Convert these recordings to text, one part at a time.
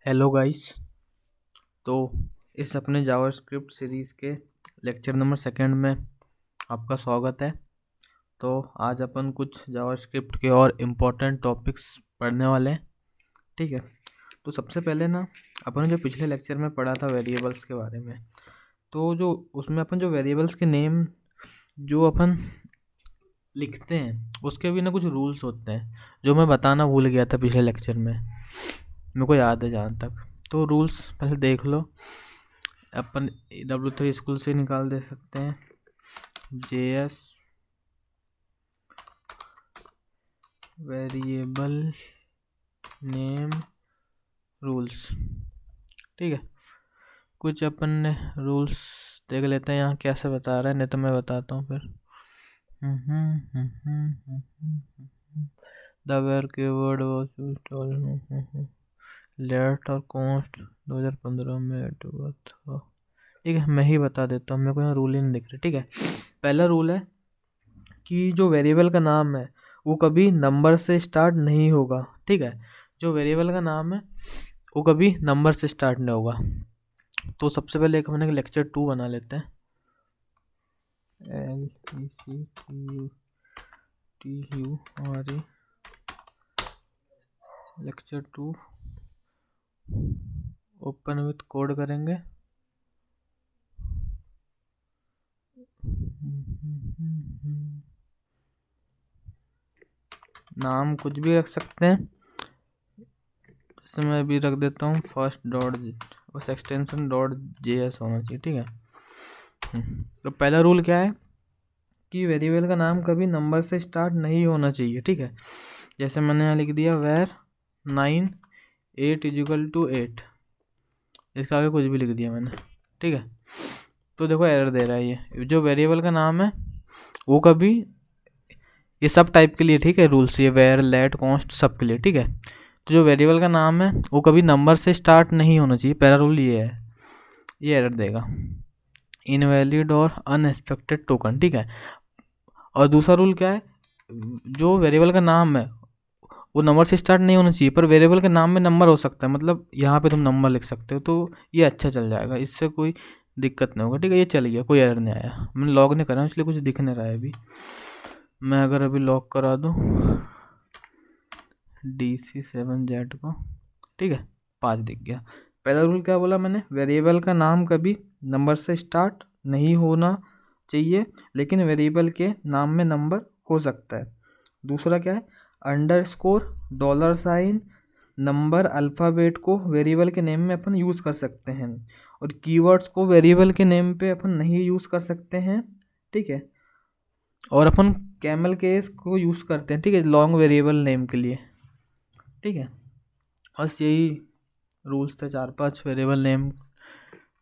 Hello guys. तो इस अपने जावास्क्रिप्ट सीरीज़ के लेक्चर नंबर सेकंड में आपका स्वागत है। तो आज अपन कुछ जावास्क्रिप्ट के और इम्पोर्टेंट टॉपिक्स पढ़ने वाले हैं। ठीक है, तो सबसे पहले ना अपन जो पिछले लेक्चर में पढ़ा था वेरिएबल्स के बारे में, तो जो उसमें अपन जो वेरिएबल्स के नेम जो अपन लिखते हैं उसके भी ना कुछ रूल्स होते हैं जो मैं बताना भूल गया था पिछले लेक्चर में, मेरे को याद है जहाँ तक। तो रूल्स पहले देख लो, अपन W3 स्कूल से निकाल दे सकते हैं। JS variable name rules. ठीक है, कुछ अपन ने रूल्स देख लेते हैं यहाँ कैसे बता रहा है, नहीं तो मैं बताता हूँ फिर। The var keyword was used let और कॉन्स्ट 2015 में ऐड हुआ था। ठीक है, मैं ही बता देता हूँ, मेरे को यहाँ रूल ही नहीं दिख रहा। ठीक है, पहला रूल है कि जो वेरिएबल का नाम है वो कभी नंबर से स्टार्ट नहीं होगा। ठीक है, जो वेरिएबल का नाम है वो कभी नंबर से स्टार्ट नहीं होगा। तो सबसे पहले एक हमने लेक्चर 2 बना लेते हैं। LECTURE lecture 2 open with code करेंगे। नाम कुछ भी रख सकते हैं, जैसे मैं अभी रख देता हूँ फर्स्ट डॉट, बस एक्सटेंशन .js होना चाहिए। ठीक है, तो पहला रूल क्या है कि वेरिएबल का नाम कभी नंबर से स्टार्ट नहीं होना चाहिए। ठीक है, जैसे मैंने यहाँ लिख दिया where 9 8 = 8, इसका आगे कुछ भी लिख दिया मैंने। ठीक है, तो देखो एरर दे रहा है ये जो वेरिएबल का नाम है वो कभी, ये सब टाइप के लिए, ठीक है, रूल्स ये वेर लेट कॉन्स्ट सब के लिए। ठीक है, तो जो वेरिएबल का नाम है वो कभी नंबर से स्टार्ट नहीं होना चाहिए, पहला रूल ये है, ये एरर देगा इनवैलिड और अनएक्सपेक्टेड टोकन। ठीक है, और दूसरा रूल क्या है, जो वेरिएबल का नाम है वो नंबर से स्टार्ट नहीं होना चाहिए, पर वेरिएबल के नाम में नंबर हो सकता है, मतलब यहाँ पे तुम नंबर लिख सकते हो, तो ये अच्छा चल जाएगा, इससे कोई दिक्कत नहीं होगा। ठीक है, ये चल गया, कोई एरर नहीं आया। मैंने लॉग नहीं करा इसलिए कुछ दिख नहीं रहा है अभी। मैं अगर अभी लॉक करा दूँ DC7Z को, ठीक है, 5 दिख गया। पहला रूल क्या बोला मैंने, वेरिएबल का नाम कभी नंबर से स्टार्ट नहीं होना चाहिए, लेकिन वेरिएबल के नाम में नंबर हो सकता है। दूसरा क्या है, अंडरस्कोर $, नंबर, अल्फ़ाबेट को वेरिएबल के नेम में अपन यूज़ कर सकते हैं, और कीवर्ड्स को वेरिएबल के नेम पे अपन नहीं यूज़ कर सकते हैं। ठीक है, और अपन कैमल केस को यूज़ करते हैं, ठीक है, लॉन्ग वेरिएबल नेम के लिए। ठीक है, बस यही रूल्स थे, 4-5 वेरिएबल नेम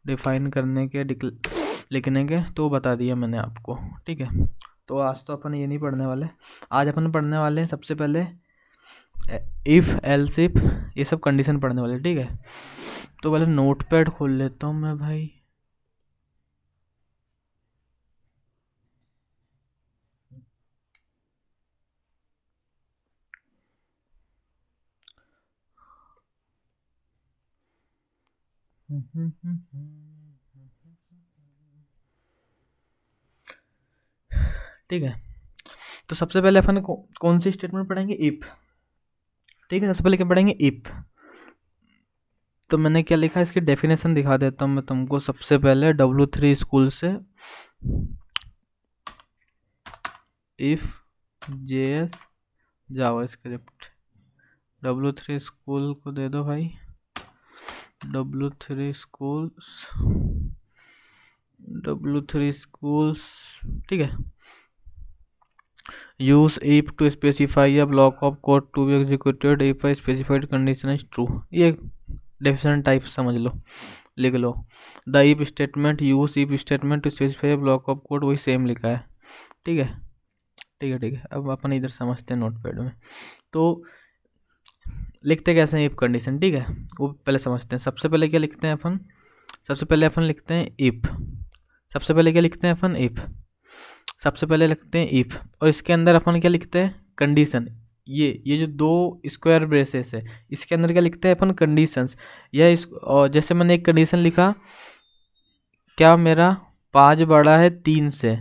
डिफाइन करने के, लिखने के, तो बता दिया मैंने आपको। ठीक है, तो आज तो अपन ये नहीं पढ़ने वाले, आज अपन पढ़ने वाले हैं सबसे पहले इफ़ एल्स इफ, ये सब कंडीशन पढ़ने वाले। ठीक है, तो पहले नोटपैड खोल लेता हूँ मैं भाई। ठीक है, तो सबसे पहले अपन कौन सी स्टेटमेंट पढ़ेंगे, इफ। ठीक है, सबसे पहले क्या पढ़ेंगे, इफ। तो मैंने क्या लिखा, इसकी डेफिनेशन दिखा देता हूँ मैं तुमको। सबसे पहले W3 स्कूल से if JS JavaScript, W3 school को दे दो भाई, W3 स्कूल्स। ठीक है, use if to specify a block of code to be executed if a specified condition is true. ये डेफिनेशन टाइप समझ लो, लिख लो। The if statement, use if statement to specify a block of code, वही same लिखा है। ठीक है, ठीक है, ठीक है, अब अपन इधर समझते हैं नोटपैड में। तो लिखते कैसे हैं इफ कंडीशन, ठीक है, वो पहले समझते हैं। सबसे पहले क्या लिखते हैं अपन, सबसे पहले अपन लिखते हैं इफ। सबसे पहले क्या लिखते हैं अपन, इफ। सबसे पहले लिखते हैं इफ, और इसके अंदर अपन क्या लिखते हैं, कंडीशन। ये जो दो स्क्वायर ब्रेसेस है इसके अंदर क्या लिखते हैं अपन, कंडीशंस। या इस और जैसे मैंने एक कंडीशन लिखा, क्या मेरा 5 बड़ा है 3 से,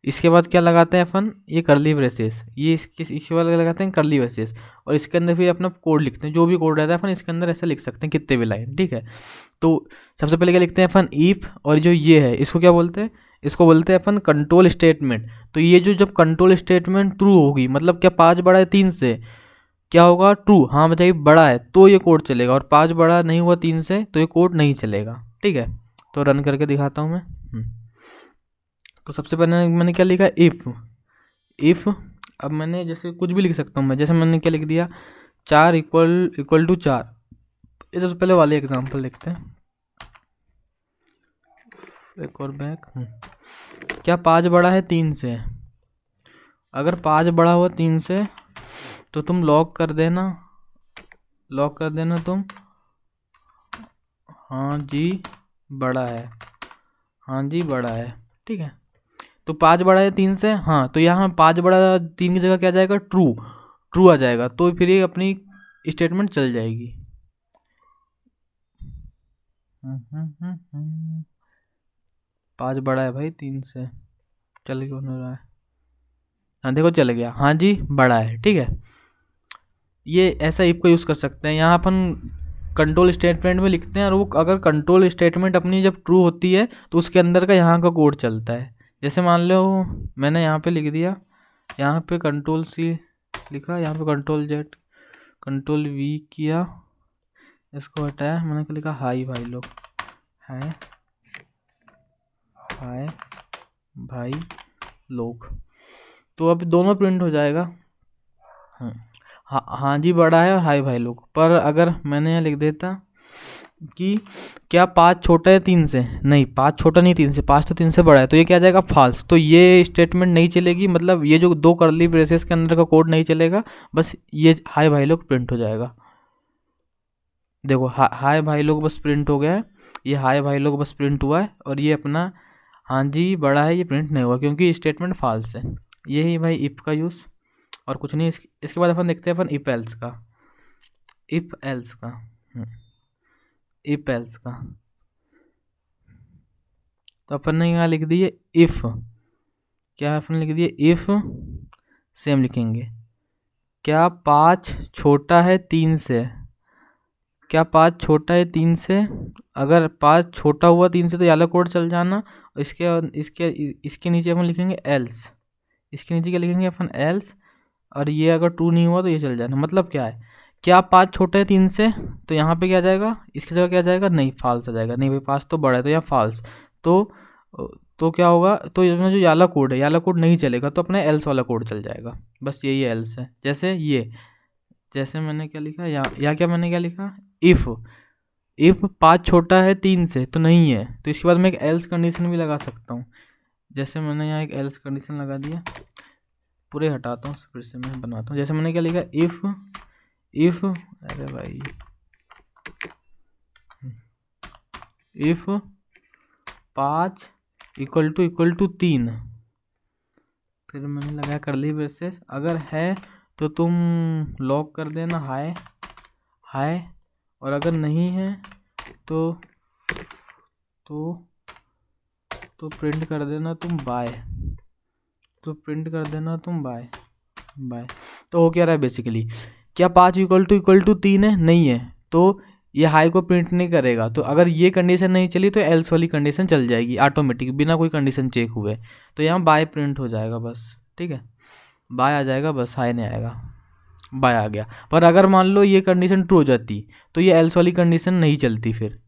इसके बाद क्या लगाते हैं अपन, ये करली ब्रेसेस, ये इसके बाद लगाते हैं करली ब्रेसेस, और इसके अंदर फिर अपना कोड लिखते हैं, जो भी कोड रहता है अपन इसके अंदर ऐसे लिख सकते हैं कितने भी लाइन, ठीक है। तो सबसे पहले क्या लिखते हैं अपन, इफ, और जो ये है इसको क्या बोलते हैं, इसको बोलते हैं अपन कंट्रोल स्टेटमेंट। तो ये जो जब कंट्रोल स्टेटमेंट ट्रू होगी, मतलब क्या 5 बड़ा है 3 से, क्या होगा, ट्रू, हाँ बताइए बड़ा है तो ये कोड चलेगा, और 5 बड़ा नहीं हुआ 3 से तो ये कोड नहीं चलेगा, ठीक है। तो रन करके दिखाता हूँ मैं। तो सबसे पहले मैंने क्या लिखा, इफ़। अब मैंने जैसे कुछ भी लिख सकता हूँ मैं, जैसे मैंने क्या लिख दिया, 4 इक्वल टू 4। इधर से पहले वाले एग्जांपल लिखते हैं, एक और बैक। क्या 5 बड़ा है 3 से, अगर 5 बड़ा हुआ 3 से तो तुम लॉक कर देना तुम, हाँ जी बड़ा है, हाँ जी बड़ा है, ठीक है। तो 5 बड़ा है 3 से, हाँ, तो यहाँ 5 बड़ा 3 की जगह क्या आ जाएगा, ट्रू आ जाएगा, तो फिर ये अपनी स्टेटमेंट चल जाएगी। 5 बड़ा है भाई 3 से, चल क्यों नहीं रहा है, हाँ देखो चल गया, हाँ जी बड़ा है, ठीक है। ये ऐसा इफ को यूज़ कर सकते हैं। यहाँ अपन कंट्रोल स्टेटमेंट में लिखते हैं, और वो अगर कंट्रोल स्टेटमेंट अपनी जब ट्रू होती है तो उसके अंदर का यहाँ का कोड चलता है। जैसे मान लो मैंने यहाँ पे लिख दिया, यहाँ पे कंट्रोल C लिखा, यहाँ पे कंट्रोल Z, कंट्रोल V किया, इसको हटाया, मैंने क्या लिखा, हाई भाई लोग, हाय भाई लोग। तो अब दोनों प्रिंट हो जाएगा, हाँ जी बड़ा है और हाय भाई लोग। पर अगर मैंने यहाँ लिख देता कि क्या 5 छोटा है 3 से, नहीं 5 छोटा नहीं 3 से, 5 तो 3 से बड़ा है, तो ये क्या आ जाएगा, फॉल्स। तो ये स्टेटमेंट नहीं चलेगी, मतलब ये जो दो करली ब्रेसेस के अंदर का कोड नहीं चलेगा, बस ये हाय भाई लोग प्रिंट हो जाएगा। देखो हाय भाई लोग बस प्रिंट हो गया है, ये हाय भाई लोग बस प्रिंट हुआ है, और ये अपना हाँ जी बड़ा है ये प्रिंट नहीं हुआ क्योंकि स्टेटमेंट फॉल्स है। यही भाई इफ का यूज़, और कुछ नहीं। इसके बाद अपन देखते हैं अपन इफ एल्स का, इफ एल्स का। तो अपन ने यहाँ लिख दिए इफ, क्या अपन लिख दिए, इफ, सेम लिखेंगे, क्या 5 छोटा है 3 से, क्या 5 छोटा है 3 से, अगर 5 छोटा हुआ 3 से तो ये वाला कोड चल जाना। इसके नीचे अपन लिखेंगे एल्स, इसके नीचे क्या लिखेंगे अपन, एल्स, और ये अगर ट्रू नहीं हुआ तो ये चल जाना। मतलब क्या है, क्या 5 छोटा है 3 से, तो यहाँ पे क्या आ जाएगा, इसकी जगह क्या आ जाएगा, नहीं फॉल्स आ जाएगा, नहीं भाई 5 तो बड़ा है तो यहाँ फॉल्स। तो क्या होगा, तो इसमें जो याला कोड है, याला कोड नहीं चलेगा, तो अपना एल्स वाला कोड चल जाएगा। बस यही एल्स है। जैसे मैंने क्या लिखा या क्या मैंने क्या लिखा, इफ़ 5 छोटा है 3 से तो नहीं है, तो इसके बाद मैं एक एल्स कंडीशन भी लगा सकता हूँ। जैसे मैंने यहाँ एक एल्स कंडीशन लगा दिया, पूरे हटाता हूँ फिर से मैं बनाता हूँ। जैसे मैंने क्या लिखा, इफ़ अरे भाई इफ़ 5 इक्वल टू 3, फिर मैंने लगाया करली ब्रेसेस, अगर है तो तुम लॉक कर देना हाय, और अगर नहीं है तो प्रिंट कर देना तुम बाय, बाय। तो हो क्या रहा है बेसिकली, क्या 5 इक्वल टू 3 है, नहीं है, तो ये हाई को प्रिंट नहीं करेगा। तो अगर ये कंडीशन नहीं चली तो एल्स वाली कंडीशन चल जाएगी ऑटोमेटिक, बिना कोई कंडीशन चेक हुए। तो यहाँ बाय प्रिंट हो जाएगा बस, ठीक है, बाय आ जाएगा बस, हाई नहीं आएगा, बाय आ गया। पर अगर मान लो ये कंडीशन ट्रू हो जाती तो ये एल्स वाली कंडीशन नहीं चलती फिर।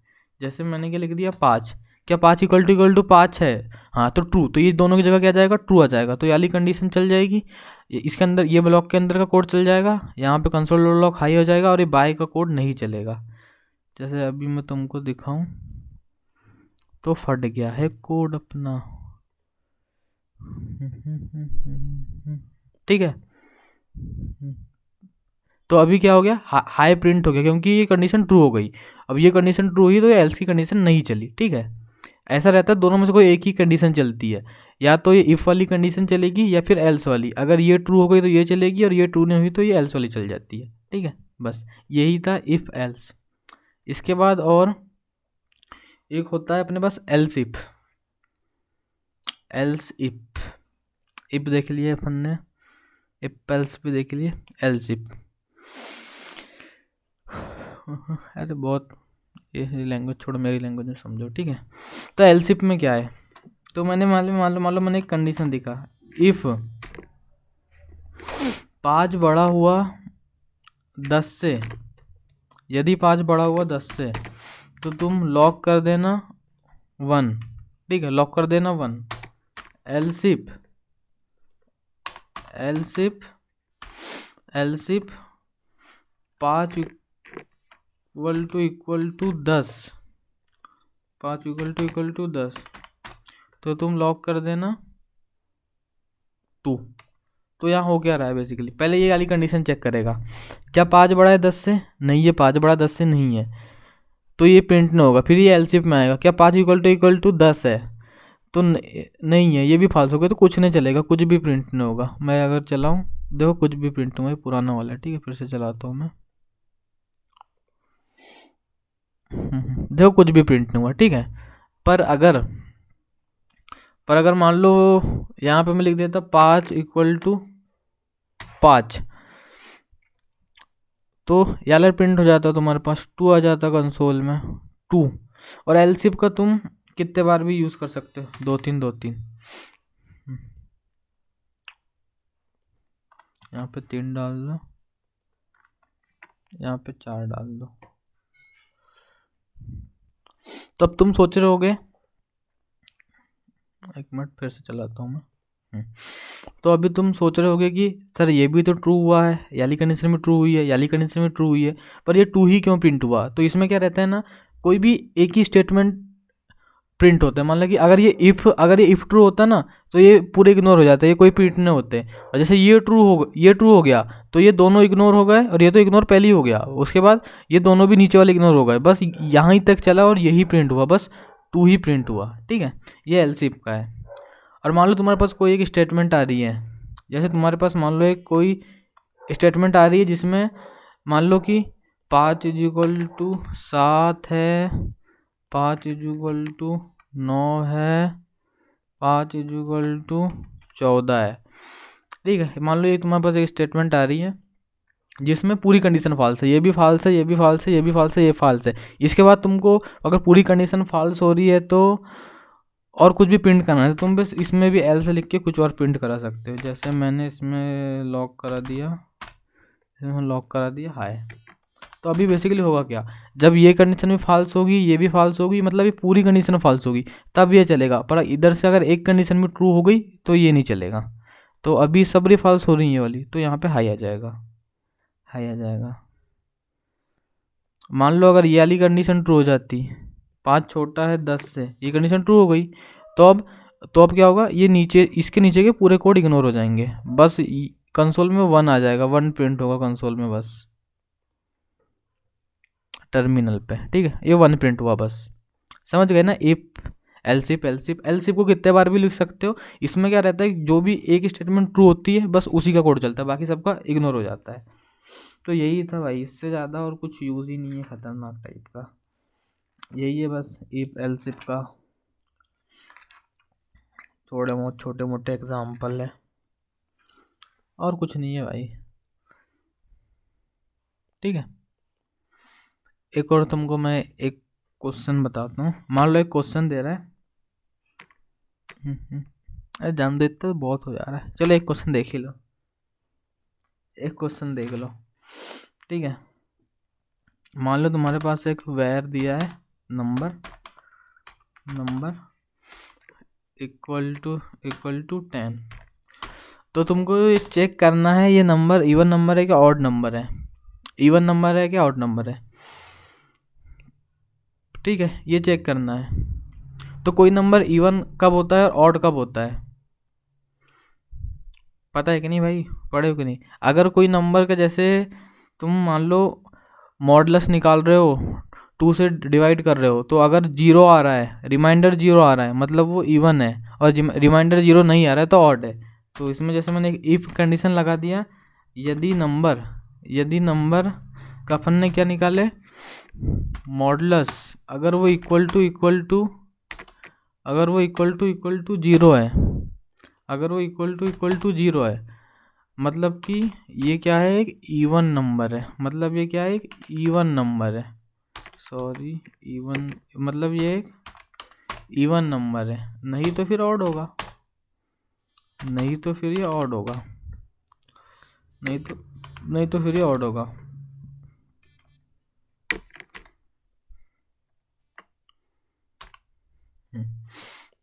जैसे मैंने क्या लिख दिया, 5, क्या 5 इक्वल टू 5 है, हाँ तो ट्रू, तो ये दोनों की जगह क्या आ जाएगा, ट्रू आ जाएगा, तो ये वाली कंडीशन चल जाएगी। इसके अंदर ये ब्लॉक के अंदर का कोड चल जाएगा, यहाँ पे कंसोल लॉक हाई हो जाएगा, और ये बाय का कोड नहीं चलेगा। जैसे अभी मैं तुमको दिखाऊं तो फट गया है कोड अपना, ठीक है। तो अभी क्या हो गया, हाई प्रिंट हो गया क्योंकि ये कंडीशन ट्रू हो गई। अब ये कंडीशन ट्रू हुई तो ये एल्स की कंडीशन नहीं चली, ठीक है। ऐसा रहता है दोनों में से कोई एक ही कंडीशन चलती है, या तो ये इफ़ वाली कंडीशन चलेगी या फिर एल्स वाली। अगर ये ट्रू हो गई तो ये चलेगी, और ये ट्रू नहीं हुई तो ये एल्स वाली चल जाती है। ठीक है, बस यही था इफ़ एल्स। इसके बाद और एक होता है अपने पास एल्स इफ। एल्स इफ देख लिए अपन ने, इफ एल्स भी देख लिए, एल्स इफ। अरे बहुत, ये लैंग्वेज छोड़ो, मेरी लैंग्वेज में समझो। ठीक है, तो एल्स इफ में क्या है, तो मैंने मान लो मैंने एक कंडीशन दिखा, इफ 5 बड़ा हुआ 10 से, यदि 5 बड़ा हुआ 10 से तो तुम लॉक कर देना 1। ठीक है, लॉक कर देना 1। Else if 5 equal to 10, 5 equal to 10 तो तुम लॉक कर देना 2। तो यहाँ हो क्या रहा है बेसिकली, पहले ये वाली कंडीशन चेक करेगा, क्या 5 बड़ा है 10 से, नहीं ये 5 बड़ा 10 से नहीं है, तो ये प्रिंट नहीं होगा। फिर ये एलसीएफ में आएगा, क्या 5 इक्वल टू 10 है, तो नहीं है, ये भी फाल्स हो गया, तो कुछ नहीं चलेगा, कुछ भी प्रिंट नहीं होगा। मैं अगर चलाऊँ, देखो कुछ भी प्रिंट नहीं हुआ, पुराना वाला है। ठीक है, फिर से चलाता हूँ मैं, देखो कुछ भी प्रिंट नहीं हुआ। ठीक है, पर अगर मान लो यहाँ पे मैं लिख देता 5 इक्वल टू 5, तो यार प्रिंट हो जाता, तुम्हारे पास 2 आ जाता कंसोल में, 2। और एलसीफ का तुम कितने बार भी यूज कर सकते हो, 2-3 यहाँ पे 3 डाल दो, यहाँ पे 4 डाल दो। तो अब तुम सोच रहे होगे, एक मिनट फिर से चलाता हूँ मैं। तो अभी तुम सोच रहे होगे कि सर ये भी तो ट्रू हुआ है, याली कंडीशन में ट्रू हुई है, याली कंडीशन में ट्रू हुई है, पर ये 2 ही क्यों प्रिंट हुआ। तो इसमें क्या रहता है ना, कोई भी एक ही स्टेटमेंट प्रिंट होता है। मान लो कि अगर ये इफ ट्रू होता ना तो ये पूरे इग्नोर हो जाते, ये कोई प्रिंट नहीं होते। और जैसे ये ट्रू हो गया तो ये दोनों इग्नोर हो गए, और ये तो इग्नोर पहले ही हो गया, उसके बाद ये दोनों भी नीचे वाले इग्नोर हो गए, बस यहाँ ही तक चला और यही प्रिंट हुआ, बस 2 ही प्रिंट हुआ। ठीक है, ये एलसीफ का है। और मान लो तुम्हारे पास कोई एक स्टेटमेंट आ रही है, जैसे तुम्हारे पास मान लो एक कोई स्टेटमेंट आ रही है जिसमें मान लो कि 5 इक्वल टू 7 है, 5 इक्वल टू 9 है, 5 इक्वल टू 14 है। ठीक है, मान लो ये तुम्हारे पास एक स्टेटमेंट आ रही है जिसमें पूरी कंडीशन फॉल्स है, ये भी फॉल्स है, ये भी फॉल्स है, ये भी फॉल्स है, ये फॉल्स है। इसके बाद तुमको अगर पूरी कंडीशन फॉल्स हो रही है तो और कुछ भी प्रिंट करना है, तुम बस इसमें भी एल से लिख के कुछ और प्रिंट करा सकते हो। जैसे मैंने इसमें लॉक करा दिया हाय। तो अभी बेसिकली होगा क्या, जब ये कंडीशन भी फॉल्स होगी, ये भी फॉल्स होगी, मतलब ये पूरी कंडीशन फॉल्स होगी, तब ये चलेगा। पर इधर से अगर एक कंडीशन भी ट्रू हो गई तो ये नहीं चलेगा। तो अभी सबरी फॉल्स हो रही है वाली, तो यहाँ पे हाई आ जाएगा। मान लो अगर ये वाली कंडीशन ट्रू हो जाती, 5 छोटा है 10 से, ये कंडीशन ट्रू हो गई, तो अब क्या होगा, ये नीचे, इसके नीचे के पूरे कोड इग्नोर हो जाएंगे, बस कंसोल में 1 आ जाएगा, 1 प्रिंट होगा कंसोल में बस, टर्मिनल पे। ठीक है, ये 1 प्रिंट हुआ बस, समझ गए ना। इफ एलसीफ को कितने बार भी लिख सकते हो। इसमें क्या रहता है, जो भी एक स्टेटमेंट ट्रू होती है बस उसी का कोड चलता है, बाकी सबका इग्नोर हो जाता है। तो यही था भाई, इससे ज़्यादा और कुछ यूज़ ही नहीं है खतरनाक टाइप का, यही है बस इफ एलसीफ का थोड़े बहुत छोटे मोटे एग्जाम्पल है, और कुछ नहीं है भाई। ठीक है, एक और तुमको मैं एक क्वेश्चन बताता हूँ। मान लो एक क्वेश्चन दे रहा है, अरे जान दो, इतना बहुत हो जा रहा है, चलो एक क्वेश्चन देख ही लो, एक क्वेश्चन देख लो। ठीक है, मान लो तुम्हारे पास एक वेर दिया है, नंबर इक्वल टू 10। तो तुमको ये चेक करना है ये नंबर इवन नंबर है क्या ऑड नंबर है, इवन नंबर है क्या ऑड नंबर है। ठीक है, ये चेक करना है। तो कोई नंबर इवन कब होता है और ऑड कब होता है, पता है कि नहीं भाई, पढ़े हो कि नहीं। अगर कोई नंबर का, जैसे तुम मान लो मॉडुलस निकाल रहे हो 2 से डिवाइड कर रहे हो तो अगर 0 आ रहा है, रिमाइंडर 0 आ रहा है, मतलब वो इवन है, और रिमाइंडर 0 नहीं आ रहा है तो ऑड है। तो इसमें जैसे मैंने एक इफ कंडीशन लगा दिया, यदि नंबर का अपन ने क्या निकाले, मॉडुलस, अगर वो इक्वल टू 0 है, अगर वो इक्वल टू 0 है, मतलब कि ये क्या है, एक इवन नंबर है, मतलब ये क्या है, एक इवन नंबर है, सॉरी इवन, मतलब ये एक इवन नंबर है, नहीं तो फिर ऑड होगा, नहीं तो फिर ये ऑड होगा, नहीं तो फिर ये ऑड होगा।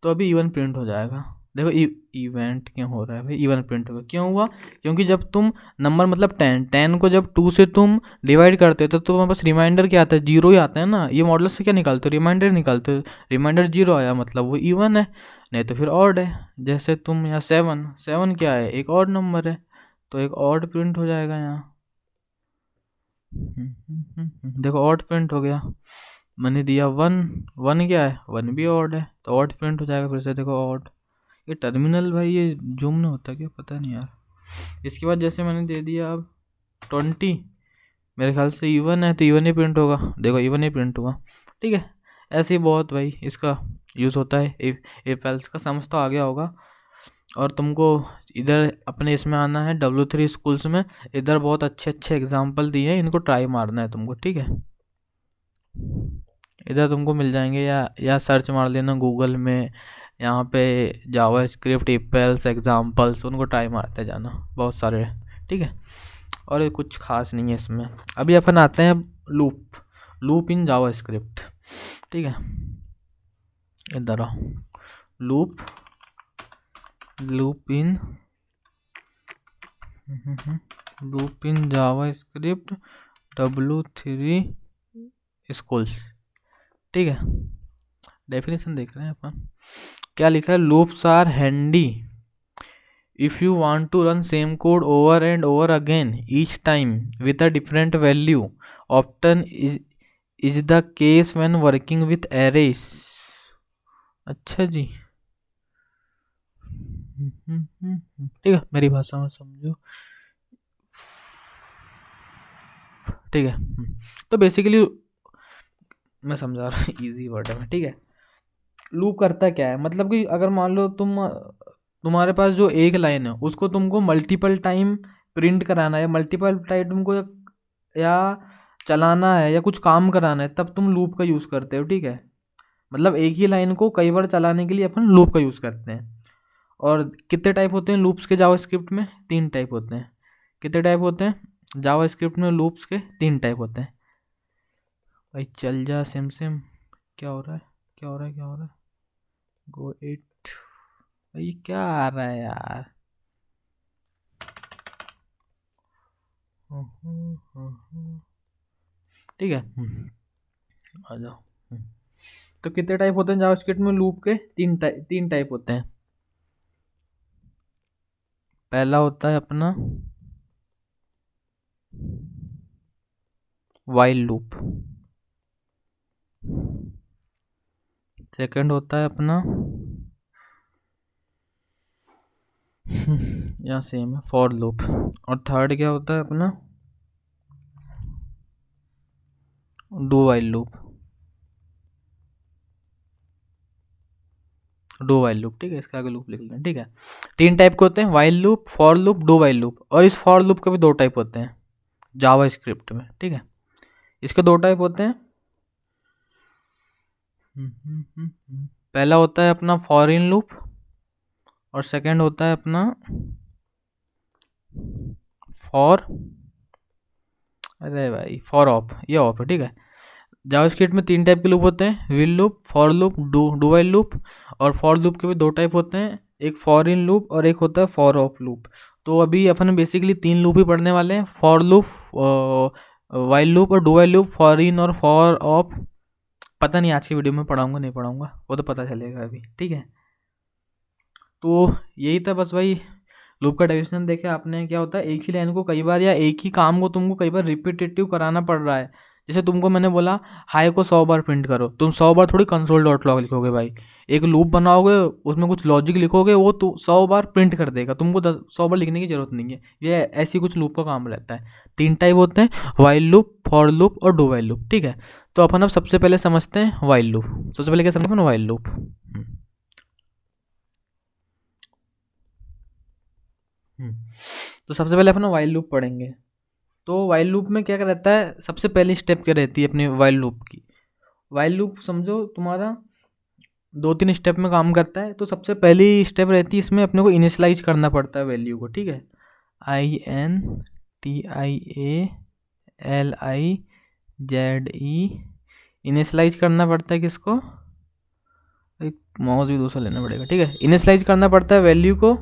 तो अभी इवन प्रिंट हो जाएगा। देखो इवेंट क्यों हो रहा है भाई, इवन प्रिंट होगा, क्यों हुआ, क्योंकि जब तुम नंबर मतलब 10 को जब 2 से तुम डिवाइड करते हो तो तुम्हारे पास रिमाइंडर क्या आता है, 0 ही आता है ना। ये मॉडल से क्या निकालते हो, रिमाइंडर निकालते हो, रिमाइंडर 0 आया मतलब वो इवन है, नहीं तो फिर ऑड है। जैसे तुम यहाँ 7 क्या है, एक ऑड नंबर है, तो एक ऑड प्रिंट हो जाएगा यहाँ। देखो ऑड प्रिंट हो गया, मैंने दिया 1 क्या है, 1 भी ऑड है, तो ऑड प्रिंट हो जाएगा फिर से। देखो ऑड, ये टर्मिनल भाई ये जूम नहीं होता क्या, पता नहीं यार। इसके बाद जैसे मैंने दे दिया अब 20, मेरे ख्याल से इवन है तो इवन ही प्रिंट होगा, देखो इवन ही प्रिंट हुआ, ठीक है। ऐसे ही बहुत भाई इसका यूज़ होता है। इफ एल्स का समझ तो आ गया होगा। और तुमको इधर अपने इसमें आना है W3 स्कूल्स में, इधर बहुत अच्छे अच्छे एग्जाम्पल दिए हैं, इनको ट्राई मारना है तुमको, ठीक है। इधर तुमको मिल जाएंगे, या सर्च मार लेना गूगल में, यहाँ पे जावा स्क्रिप्ट इफ एल्स एग्जाम्पल्स, उनको ट्राई मारते जाना, बहुत सारे, ठीक है। और ये कुछ खास नहीं है इसमें। अभी अपन आते हैं लूप इन जावा स्क्रिप्ट, ठीक है। इधर आओ, loop in Java script W3 schools, ठीक है। डेफिनेशन देख रहे हैं अपन, क्या लिखा है, loops are handy if you want to run same code over and over again each time with a different value, often is the case when working with arrays। अच्छा जी, ठीक है, मेरी भाषा में समझो, ठीक है। तो बेसिकली मैं समझा रहा हूँ, इजी वर्ड है, ठीक है। लूप करता क्या है, मतलब कि अगर मान लो तुम्हारे पास जो एक लाइन है उसको तुमको मल्टीपल टाइम प्रिंट कराना है, मल्टीपल टाइम तुमको या चलाना है या कुछ काम कराना है, तब तुम लूप का यूज़ करते हो, ठीक है। मतलब एक ही लाइन को कई बार चलाने के लिए अपन लूप का यूज़ करते हैं। और कितने टाइप होते हैं लूप्स के जावा स्क्रिप्ट में, 3 टाइप होते हैं। कितने टाइप होते हैं जावा स्क्रिप्ट में, लूप्स के 3 टाइप होते हैं। भाई चल जा सिम, क्या हो रहा है, क्या हो रहा है, क्या हो रहा है, गो इट, भाई क्या आ रहा है यार, ठीक है, आ जाओ। तो कितने टाइप होते हैं जावास्क्रिप्ट में, लूप के 3 टाइप होते हैं। पहला होता है अपना वाइल लूप, सेकंड होता है अपना यहाँ सेम है, फॉर लूप, और थर्ड क्या होता है अपना डू वाइल लूप, ठीक है। इसके आगे लूप लिख लें, ठीक है। 3 टाइप के होते हैं, while loop, for loop, do while loop. और इस फॉर लूप के भी 2 टाइप होते हैं जावा स्क्रिप्ट में, ठीक है। इसके 2 टाइप होते हैं। पहला होता है अपना फॉर इन लूप, और सेकंड होता है अपना फॉर, अरे भाई फॉर ऑफ, ये ऑफ है, ठीक है। जावास्क्रिप्ट में 3 टाइप के लूप होते हैं, will loop, for loop, do while loop. और फॉर लूप के भी 2 टाइप होते हैं, एक फॉर इन लूप और एक होता है फॉर ऑफ लूप। तो अभी अपन बेसिकली 3 लूप ही पढ़ने वाले हैं, फॉर लूप, वाइल लूप और do while loop, for in और फॉर ऑफ। पता नहीं आज की वीडियो में पढ़ाऊंगा नहीं पढ़ाऊंगा, वो तो पता चलेगा अभी, ठीक है। तो यही था बस भाई, लूप का डेफिनेशन देखे आपने, क्या होता है, एक ही लाइन को कई बार या एक ही काम को तुमको कई बार रिपीटेटिव कराना पड़ रहा है। जैसे तुमको मैंने बोला हाई को 100 बार प्रिंट करो, तुम 100 बार थोड़ी कंसोल डॉट लॉग लिखोगे भाई, एक लूप बनाओगे उसमें कुछ लॉजिक लिखोगे, वो तो 100 बार प्रिंट कर देगा, तुमको 100 बार लिखने की जरूरत नहीं है। ये ऐसी कुछ लूप का काम रहता है। 3 टाइप होते हैं, वाइल लूप, फॉर लूप और डू वाइल लूप, ठीक है। तो अपन अब सबसे पहले समझते हैं वाइल लूप। सबसे पहले क्या समझते हैं वाइल लूप। तो सबसे पहले अपन वाइल लूप पढ़ेंगे। तो वाइल लूप में क्या रहता है, सबसे पहली स्टेप क्या रहती है अपनी वाइल लूप की। वाइल लूप समझो तुम्हारा 2-3 स्टेप में काम करता है। तो सबसे पहली स्टेप रहती है इसमें अपने को इनिशियलाइज करना पड़ता है वैल्यू को, ठीक है। INTIALIZE इनिशियलाइज करना पड़ता है किसको, एक माउस भी दूसरा लेना पड़ेगा, ठीक है। इनिशियलाइज करना पड़ता है वैल्यू को।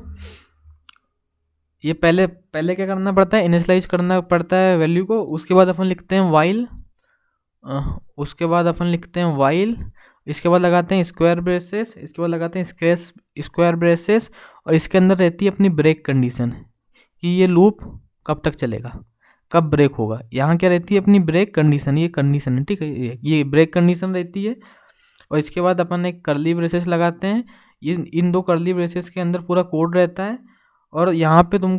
ये पहले क्या करना पड़ता है, इनिशियलाइज करना पड़ता है वैल्यू को। उसके बाद अपन लिखते हैं वाइल, उसके बाद अपन लिखते हैं वाइल, इसके बाद लगाते हैं स्क्वायर ब्रेसेस, इसके बाद लगाते हैं स्क्वायर ब्रेसेस, और इसके अंदर रहती है अपनी ब्रेक कंडीशन कि ये लूप कब तक चलेगा, कब ब्रेक होगा। यहाँ क्या रहती है अपनी ब्रेक कंडीशन, ये कंडीशन है, ठीक है, ये ब्रेक कंडीशन रहती है। और इसके बाद अपन एक कर्ली ब्रेसेस लगाते हैं। इन 2 कर्ली ब्रेसेस के अंदर पूरा कोड रहता है। और यहाँ पे तुम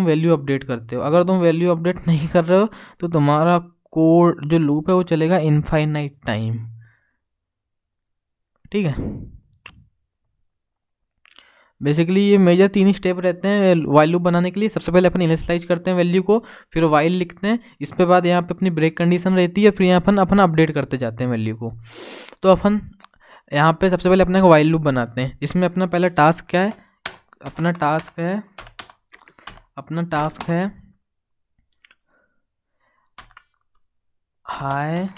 वैल्यू अपडेट करते हो। अगर तुम वैल्यू अपडेट नहीं कर रहे हो तो तुम्हारा कोड जो लूप है वो चलेगा इनफाइनाइट टाइम, ठीक है। बेसिकली ये मेजर 3 स्टेप रहते हैं वाइल लूप बनाने के लिए। सबसे पहले अपन इनिशियलाइज करते हैं वैल्यू को, फिर वाइल लिखते हैं, इस पे बाद यहाँ पे अपनी ब्रेक कंडीशन रहती है, फिर यहाँ अपन अपडेट करते जाते हैं वैल्यू को। तो अपन यहाँ पे सबसे पहले अपने वाइल लूप बनाते हैं। इसमें अपना पहला टास्क क्या है, अपना टास्क है हाय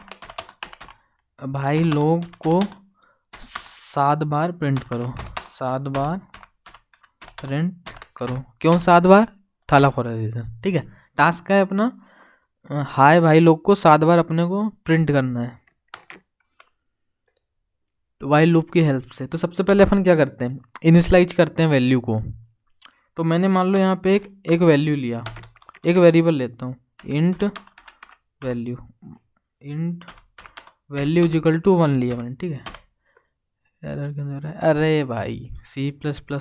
भाई लोग को 7 बार प्रिंट करो, 7 बार प्रिंट करो। क्यों 7 बार, थाला फॉर अ रीजन, ठीक है। टास्क है अपना हाय भाई लोग को 7 बार अपने को प्रिंट करना है वाइल लूप की हेल्प से। तो सबसे पहले अपन क्या करते हैं, इनिशियलाइज करते हैं वैल्यू को। तो मैंने मान लो यहाँ पे एक वैल्यू लिया, एक वेरिएबल लेता हूँ, int value is equal to 1 लिया मैंने, ठीक है। एरर क्यों दे रहा है, अरे भाई C++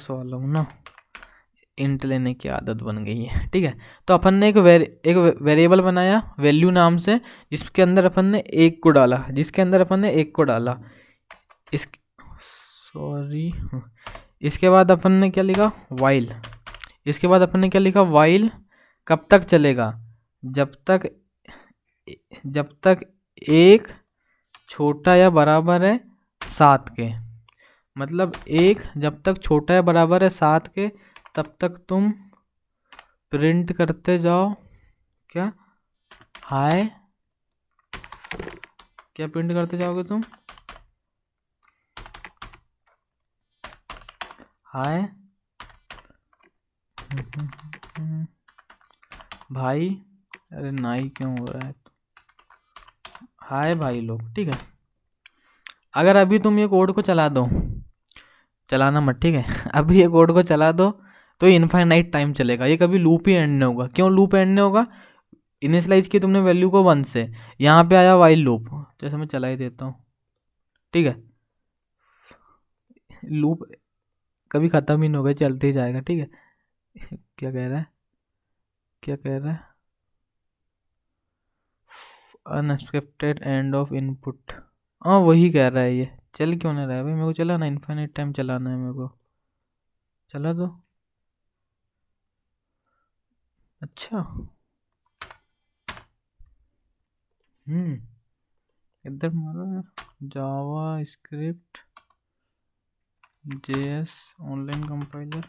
वाला हूँ ना, इंट लेने की आदत बन गई है, ठीक है। तो अपन ने एक वेरिएबल बनाया वैल्यू नाम से, जिसके अंदर अपन ने 1 को डाला, इसके बाद अपन ने क्या लिखा वाइल, कब तक चलेगा, जब तक 1 छोटा या बराबर है 7 के। मतलब 1 जब तक छोटा या बराबर है 7 के तब तक तुम प्रिंट करते जाओ क्या, हाय, क्या प्रिंट करते जाओगे तुम, हाय भाई, अरे नाई क्यों हो रहा है, हाय भाई लोग, ठीक है। अगर अभी तुम ये कोड को चलाना मत, ठीक है। अभी ये कोड को चला दो तो इनफाइनाइट टाइम चलेगा, ये कभी लूप ही एंड नहीं होगा। क्यों लूप एंड नहीं होगा, इनिशियलाइज की तुमने वैल्यू को 1 से, यहाँ पे आया वाइल लूप, जैसे मैं चला ही देता हूँ, ठीक है। लूप कभी ख़त्म ही नहीं होगा, चलते ही जाएगा, ठीक है। क्या कह रहा है, अनएक्सपेक्टेड एंड ऑफ इनपुट, हाँ वही कह रहा है। ये चल क्यों नहीं रहा है भाई, मेरे को चला ना, इनफाइनाइट टाइम चलाना है मेरे को, चला दो। अच्छा इधर मारो यार, जावा स्क्रिप्ट JS ऑनलाइन कंपाइलर,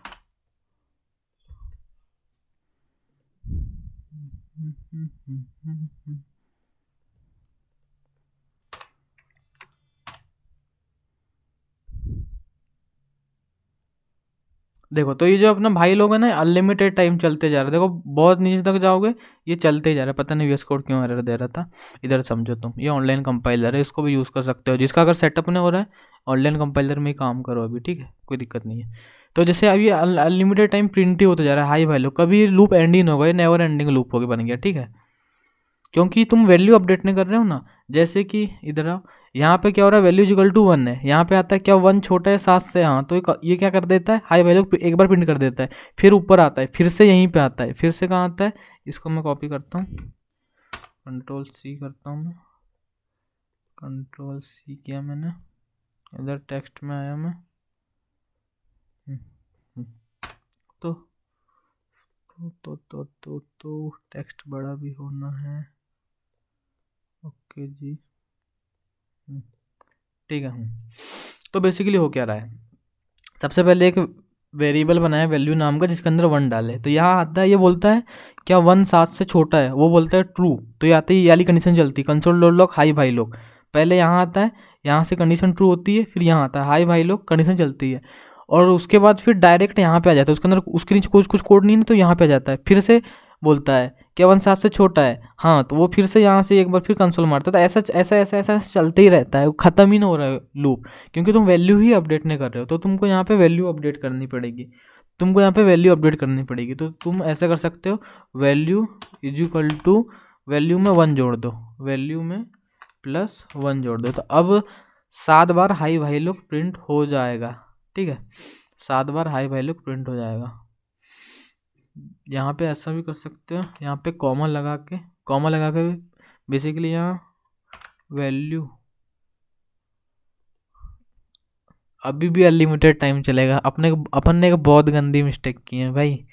देखो। तो ये जो अपना भाई लोग है ना, अनलिमिटेड टाइम चलते जा रहा है। देखो बहुत नीचे तक जाओगे ये चलते ही जा रहा है, पता नहीं VS कोड क्यों एरर दे रहा था। इधर समझो तुम, ये ऑनलाइन कंपाइलर है, इसको भी यूज़ कर सकते हो। जिसका अगर सेटअप नहीं हो रहा है ऑनलाइन कंपाइलर में ही काम करो अभी, ठीक है, कोई दिक्कत नहीं है। तो जैसे अभी अनलिमिटेड टाइम प्रिंट ही होता जा रहा है, हाई भाई लोग, कभी लूप एंड ही नहीं होगा, ये नेवर एंडिंग लूप होगी बन गया, ठीक है। क्योंकि तुम वैल्यू अपडेट नहीं कर रहे हो ना। जैसे कि इधर आओ, यहाँ पे क्या हो रहा है, वैल्यू इक्वल टू 1 है, यहाँ पे आता है क्या 1 छोटा है 7 से, हाँ तो ये क्या कर देता है, हाई वैल्यू एक बार प्रिंट कर देता है, फिर ऊपर आता है, फिर से यहीं पे आता है, फिर से कहाँ आता है, इसको मैं कॉपी करता हूँ, कंट्रोल सी करता हूँ मैं, कंट्रोल सी किया मैंने, इधर टेक्स्ट में आया मैं, तो टेक्स्ट बड़ा भी होना है, ओके जी, ठीक है। तो बेसिकली हो क्या रहा है, सबसे पहले एक वेरिएबल बनाया वैल्यू नाम का जिसके अंदर 1 डाले, तो यहाँ आता है, ये बोलता है क्या 1 7 से छोटा है, वो बोलता है ट्रू, तो ये आते ही ये वाली कंडीशन चलती है, कंसोल डॉट लॉग हाई भाई लोग, पहले यहाँ आता है, यहाँ से कंडीशन ट्रू होती है, फिर यहाँ आता है हाई भाई लोग कंडीशन चलती है, और उसके बाद फिर डायरेक्ट यहाँ पे आ जाता है, उसके अंदर उसके नीचे कुछ कोड नहीं है, तो यहाँ पे आ जाता है, फिर से बोलता है क्या 1 7 से छोटा है, हाँ तो वो फिर से यहाँ से एक बार फिर कंसोल मारता है, तो ऐसा ऐसा ऐसा ऐसा चलते ही रहता है, ख़त्म ही नहीं हो रहा है लूप, क्योंकि तुम वैल्यू ही अपडेट नहीं कर रहे हो, तो तुमको यहाँ पे वैल्यू अपडेट करनी पड़ेगी, तुमको यहाँ पे वैल्यू अपडेट करनी पड़ेगी, तो तुम ऐसा कर सकते हो, value is equal to value में 1 जोड़ दो, वैल्यू में +1 जोड़ दो, तो अब 7 बार हाई भाई लोग प्रिंट हो जाएगा, ठीक है, 7 बार हाई भाई लोग प्रिंट हो जाएगा। यहाँ पे ऐसा भी कर सकते हो, यहाँ पे कॉमा लगा के बेसिकली यहाँ वैल्यू अभी भी अनलिमिटेड टाइम चलेगा, अपन ने एक बहुत गंदी मिस्टेक की है भाई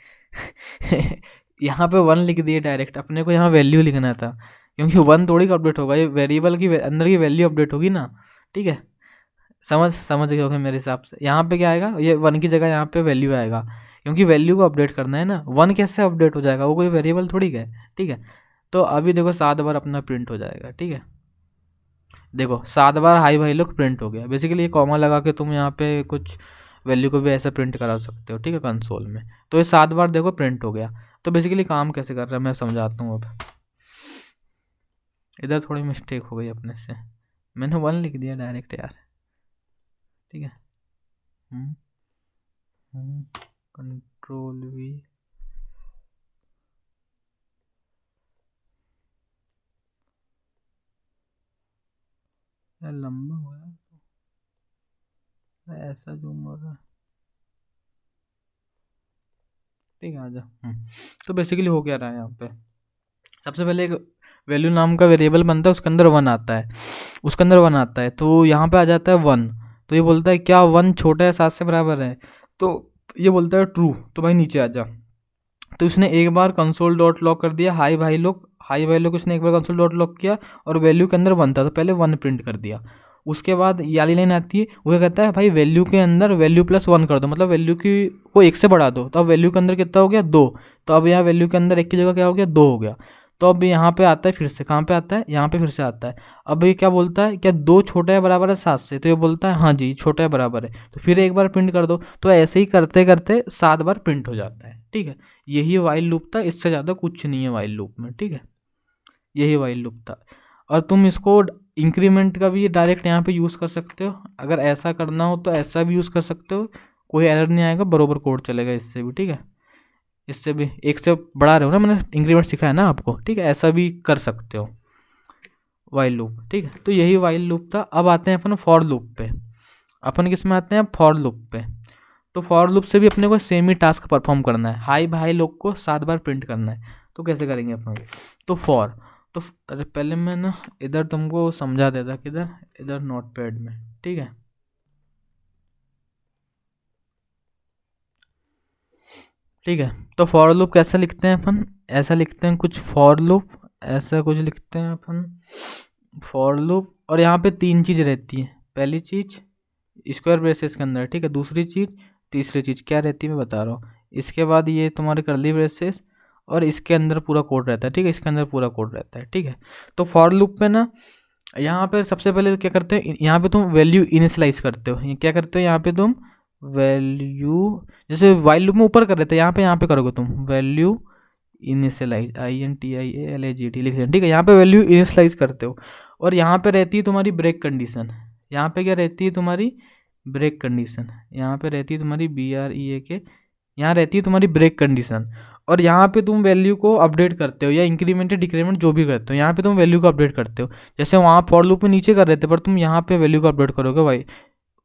यहाँ पे 1 लिख दिए डायरेक्ट, अपने को यहाँ वैल्यू लिखना था, क्योंकि 1 थोड़ी का अपडेट होगा, ये वेरिएबल की अंदर की वैल्यू अपडेट होगी ना, ठीक है, समझ गए होगे मेरे हिसाब से। यहाँ पे क्या आएगा, ये 1 की जगह यहाँ पे वैल्यू आएगा, क्योंकि वैल्यू को अपडेट करना है ना, 1 कैसे अपडेट हो जाएगा, वो कोई वेरिएबल थोड़ी है, ठीक है। तो अभी देखो 7 बार अपना प्रिंट हो जाएगा, ठीक है, देखो 7 बार हाई भाई लोग प्रिंट हो गया, बेसिकली ये कॉमा लगा के तुम यहाँ पे कुछ वैल्यू को भी ऐसा प्रिंट करा सकते हो, ठीक है, कंसोल में, तो ये 7 बार देखो प्रिंट हो गया। तो बेसिकली काम कैसे कर रहा है मैं समझाता हूँ, अब इधर थोड़ी मिस्टेक हो गई अपने से, मैंने 1 लिख दिया डायरेक्ट यार, ठीक है, कंट्रोल वी, लंबा हो रहा है ऐसा जूम हो रहा है, ठीक है, आजा। तो बेसिकली हो क्या रहा है यहाँ पे, सबसे पहले एक वैल्यू नाम का वेरिएबल बनता है, उसके अंदर 1 आता है, तो यहाँ पे आ जाता है 1, तो ये बोलता है क्या 1 छोटा है 7 से बराबर है, तो ये बोलता है ट्रू, तो भाई नीचे आ जा, तो उसने एक बार कंसोल डॉट लॉग कर दिया, हाई भाई लोग उसने एक बार कंसोल डॉट लॉग किया, और वैल्यू के अंदर 1 था, तो पहले 1 प्रिंट कर दिया, उसके बाद ये वाली लाइन आती है, वो क्या कहता है भाई वैल्यू के अंदर वैल्यू +1 कर दो, मतलब वैल्यू की को 1 से बढ़ा दो, तो अब वैल्यू के अंदर कितना हो गया 2, तो अब यहाँ वैल्यू के अंदर 1 की जगह क्या हो गया 2 हो गया, तो अब यहाँ पे आता है, फिर से कहाँ पे आता है, यहाँ पे फिर से आता है, अब ये क्या बोलता है क्या 2 छोटा है बराबर है 7 से, तो ये बोलता है हाँ जी छोटा है बराबर है, तो फिर एक बार प्रिंट कर दो, तो ऐसे ही करते करते 7 बार प्रिंट हो जाता है, ठीक है, यही वाइल लूप था, इससे ज़्यादा कुछ नहीं है वाइल लूप में, ठीक है, यही वाइल लूप था। और तुम इसको इंक्रीमेंट का भी डायरेक्ट यहाँ पे यूज़ कर सकते हो, अगर ऐसा करना हो तो ऐसा भी यूज़ कर सकते हो, कोई एरर नहीं आएगा, बरोबर कोड चलेगा इससे भी, ठीक है, इससे भी एक से बढ़ा रहे हो ना, मैंने इंक्रीमेंट सिखाया ना आपको, ठीक है, ऐसा भी कर सकते हो वाइल लूप, ठीक है, तो यही वाइल लूप था। अब आते हैं अपन फॉर लूप पे, अपन किस में आते हैं फॉर लूप पे, तो फॉर लूप से भी अपने को सेम ही टास्क परफॉर्म करना है, हाई भाई लोग को 7 बार प्रिंट करना है, तो कैसे करेंगे अपन, तो फॉर, तो अरे पहले मैं ना इधर तुमको समझा देता, किधर, इधर नोटपैड में, ठीक है, ठीक है, तो फॉर लूप कैसे लिखते हैं अपन, ऐसा लिखते हैं कुछ फॉर लूप, ऐसा कुछ लिखते हैं अपन फॉर लूप, और यहाँ पे 3 चीज़ रहती है, पहली चीज़ स्क्वायर ब्रेसेस के अंदर, ठीक है, दूसरी चीज़, तीसरी चीज़ क्या रहती है मैं बता रहा हूँ, इसके बाद ये तुम्हारे कर्ली ब्रेसेस, और इसके अंदर पूरा कोड रहता है, ठीक है, इसके अंदर पूरा कोड रहता है, ठीक है। तो फॉर लूप पे ना यहाँ पे सबसे पहले क्या करते हैं, यहाँ पे तुम वैल्यू इनिशियलाइज करते हो, क्या करते हो यहाँ पे तुम वैल्यू, जैसे वाइल लूप में ऊपर कर रहे थे, यहाँ पे करोगे तुम वैल्यू इनिशियलाइज, INTIALAGT लिख दें, ठीक है, यहाँ पे वैल्यू इनिशियलाइज करते हो, और यहाँ पे रहती है तुम्हारी ब्रेक कंडीशन, यहाँ पे क्या रहती है तुम्हारी ब्रेक कंडीशन, यहाँ पे रहती है तुम्हारी BREAK, यहाँ रहती है तुम्हारी ब्रेक कंडीशन, और यहाँ पे तुम वैल्यू को अपडेट करते हो या इंक्रीमेंट या डिक्रीमेंट जो भी करते हो, यहाँ पे तुम वैल्यू को अपडेट करते हो। जैसे वहाँ फॉर लूप में नीचे कर रहे थे पर तुम यहाँ पे वैल्यू को अपडेट करोगे, भाई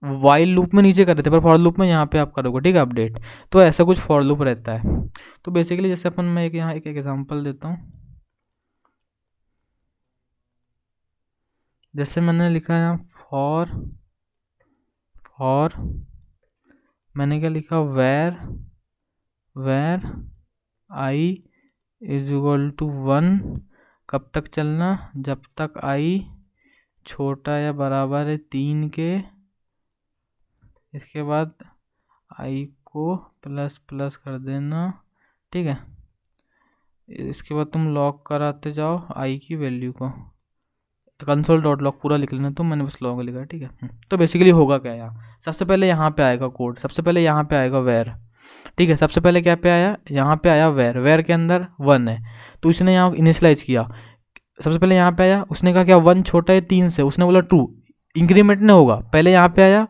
वाइल लूप में नीचे कर रहे थे पर फॉर लूप में यहाँ पे आप करोगे, ठीक है, अपडेट। तो ऐसा कुछ फॉर लूप रहता है। तो बेसिकली जैसे अपन, मैं एक यहाँ एक एग्जांपल देता हूँ। जैसे मैंने लिखा है फॉर मैंने क्या लिखा, var i is equal to 1, कब तक चलना, जब तक आई छोटा या बराबर है 3 के। इसके बाद आई को प्लस प्लस कर देना, ठीक है। इसके बाद तुम लॉग कराते जाओ आई की वैल्यू को, कंसोल डॉट लॉग पूरा लिख लेना, तो मैंने बस लॉग लिखा, ठीक है। तो बेसिकली होगा क्या, यहाँ सबसे पहले यहाँ पे आएगा कोड, सबसे पहले यहाँ पे आएगा वेर, ठीक है। सबसे पहले क्या पे आया, यहाँ पे आया वेर के अंदर 1 है, तो इसने यहाँ इनिशियलाइज किया। सबसे पहले यहाँ पे आया, उसने कहा क्या 1 छोटा है 3 से, उसने बोला ट्रू, इंक्रीमेंट नहीं होगा। पहले यहाँ पे आया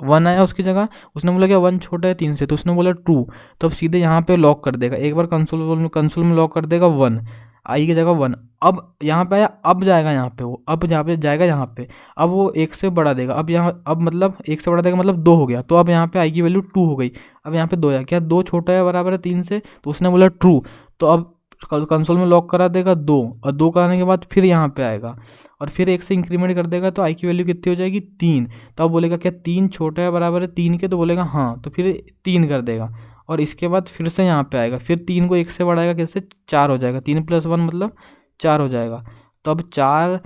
1 आया उसकी जगह, उसने बोला क्या 1 छोटा है 3 से, तो उसने बोला ट्रू, तो अब सीधे यहाँ पे लॉक कर देगा, एक बार कंसोल में लॉक कर देगा 1, आई की जगह 1। अब यहाँ पे आया, अब जाएगा यहाँ पे वो, अब यहाँ पे जाएगा यहाँ पे, अब वो 1 से बढ़ा देगा, अब यहाँ, अब मतलब 1 से बढ़ा देगा मतलब 2 हो गया, तो अब यहाँ पे आई की वैल्यू 2 हो गई। अब यहाँ पे 2 आया, क्या 2 छोटा है बराबर है 3 से, तो उसने बोला ट्रू, तो अब कंसोल में लॉक करा देगा 2, और 2 कराने के बाद फिर यहाँ पे आएगा और फिर 1 से इंक्रीमेंट कर देगा, तो आई की वैल्यू कितनी हो जाएगी 3। तो अब बोलेगा क्या 3 छोटा है बराबर है 3 के, तो बोलेगा हाँ, तो फिर 3 कर देगा, और इसके बाद फिर से यहाँ पे आएगा, फिर 3 को 1 से बढ़ाएगा, किससे 4 हो जाएगा, 3 + 1 मतलब 4 हो जाएगा। तो अब 4,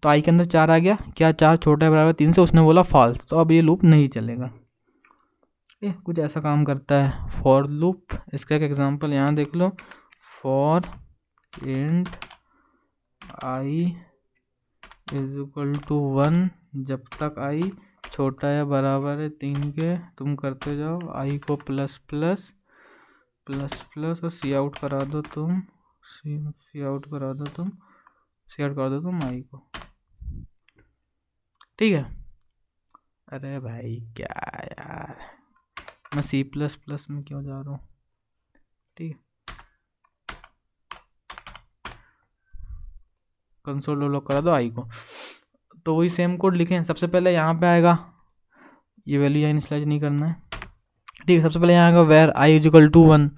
तो आई के अंदर 4 आ गया, क्या 4 छोटा है बराबर 3 से, उसने बोला फॉल्स, तो अब ये लूप नहीं चलेगा। कुछ ऐसा काम करता है फॉर लूप। इसका एक एग्जांपल यहाँ देख लो, for int i is equal to 1, जब तक आई छोटा या बराबर है 3 के, तुम करते जाओ आई को प्लस प्लस प्लस प्लस, और सी आउट करा दो तुम, सी आउट कर दो तुम आई को, ठीक है। अरे भाई क्या यार, मैं C++ में क्यों जा रहा हूँ, ठीक है। कंसोल लॉक करा दो आई को, तो वही सेम कोड लिखें। सबसे पहले यहाँ पे आएगा, ये वैल्यू यहाँ इनिशियलाइज नहीं करना है, ठीक है। सबसे पहले यहाँ आएगा var i is equal to 1,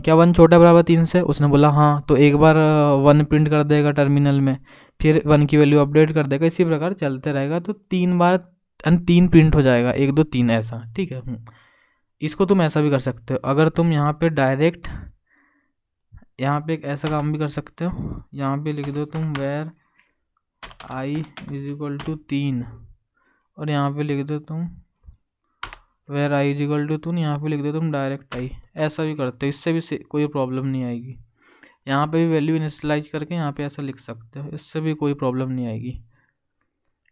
क्या 1 छोटा बराबर 3 से, उसने बोला हाँ, तो एक बार 1 प्रिंट कर देगा टर्मिनल में, फिर 1 की वैल्यू अपडेट कर देगा, इसी प्रकार चलते रहेगा, तो 3 बार 3 प्रिंट हो जाएगा, 1 2 3 ऐसा, ठीक है। इसको तुम ऐसा भी कर सकते हो, अगर तुम यहाँ पे डायरेक्ट, यहाँ पे एक ऐसा काम भी कर सकते हो, यहाँ पे लिख दो तुम var i is equal to 3, और यहाँ पे लिख दो तुम var i is equal to 2, यहाँ पे लिख दो तुम डायरेक्ट आई, ऐसा भी करते हो, इससे भी कोई प्रॉब्लम नहीं आएगी। यहाँ पे भी वैल्यू इनिशियलाइज करके यहाँ पे ऐसा लिख सकते हो, इससे भी कोई प्रॉब्लम नहीं आएगी,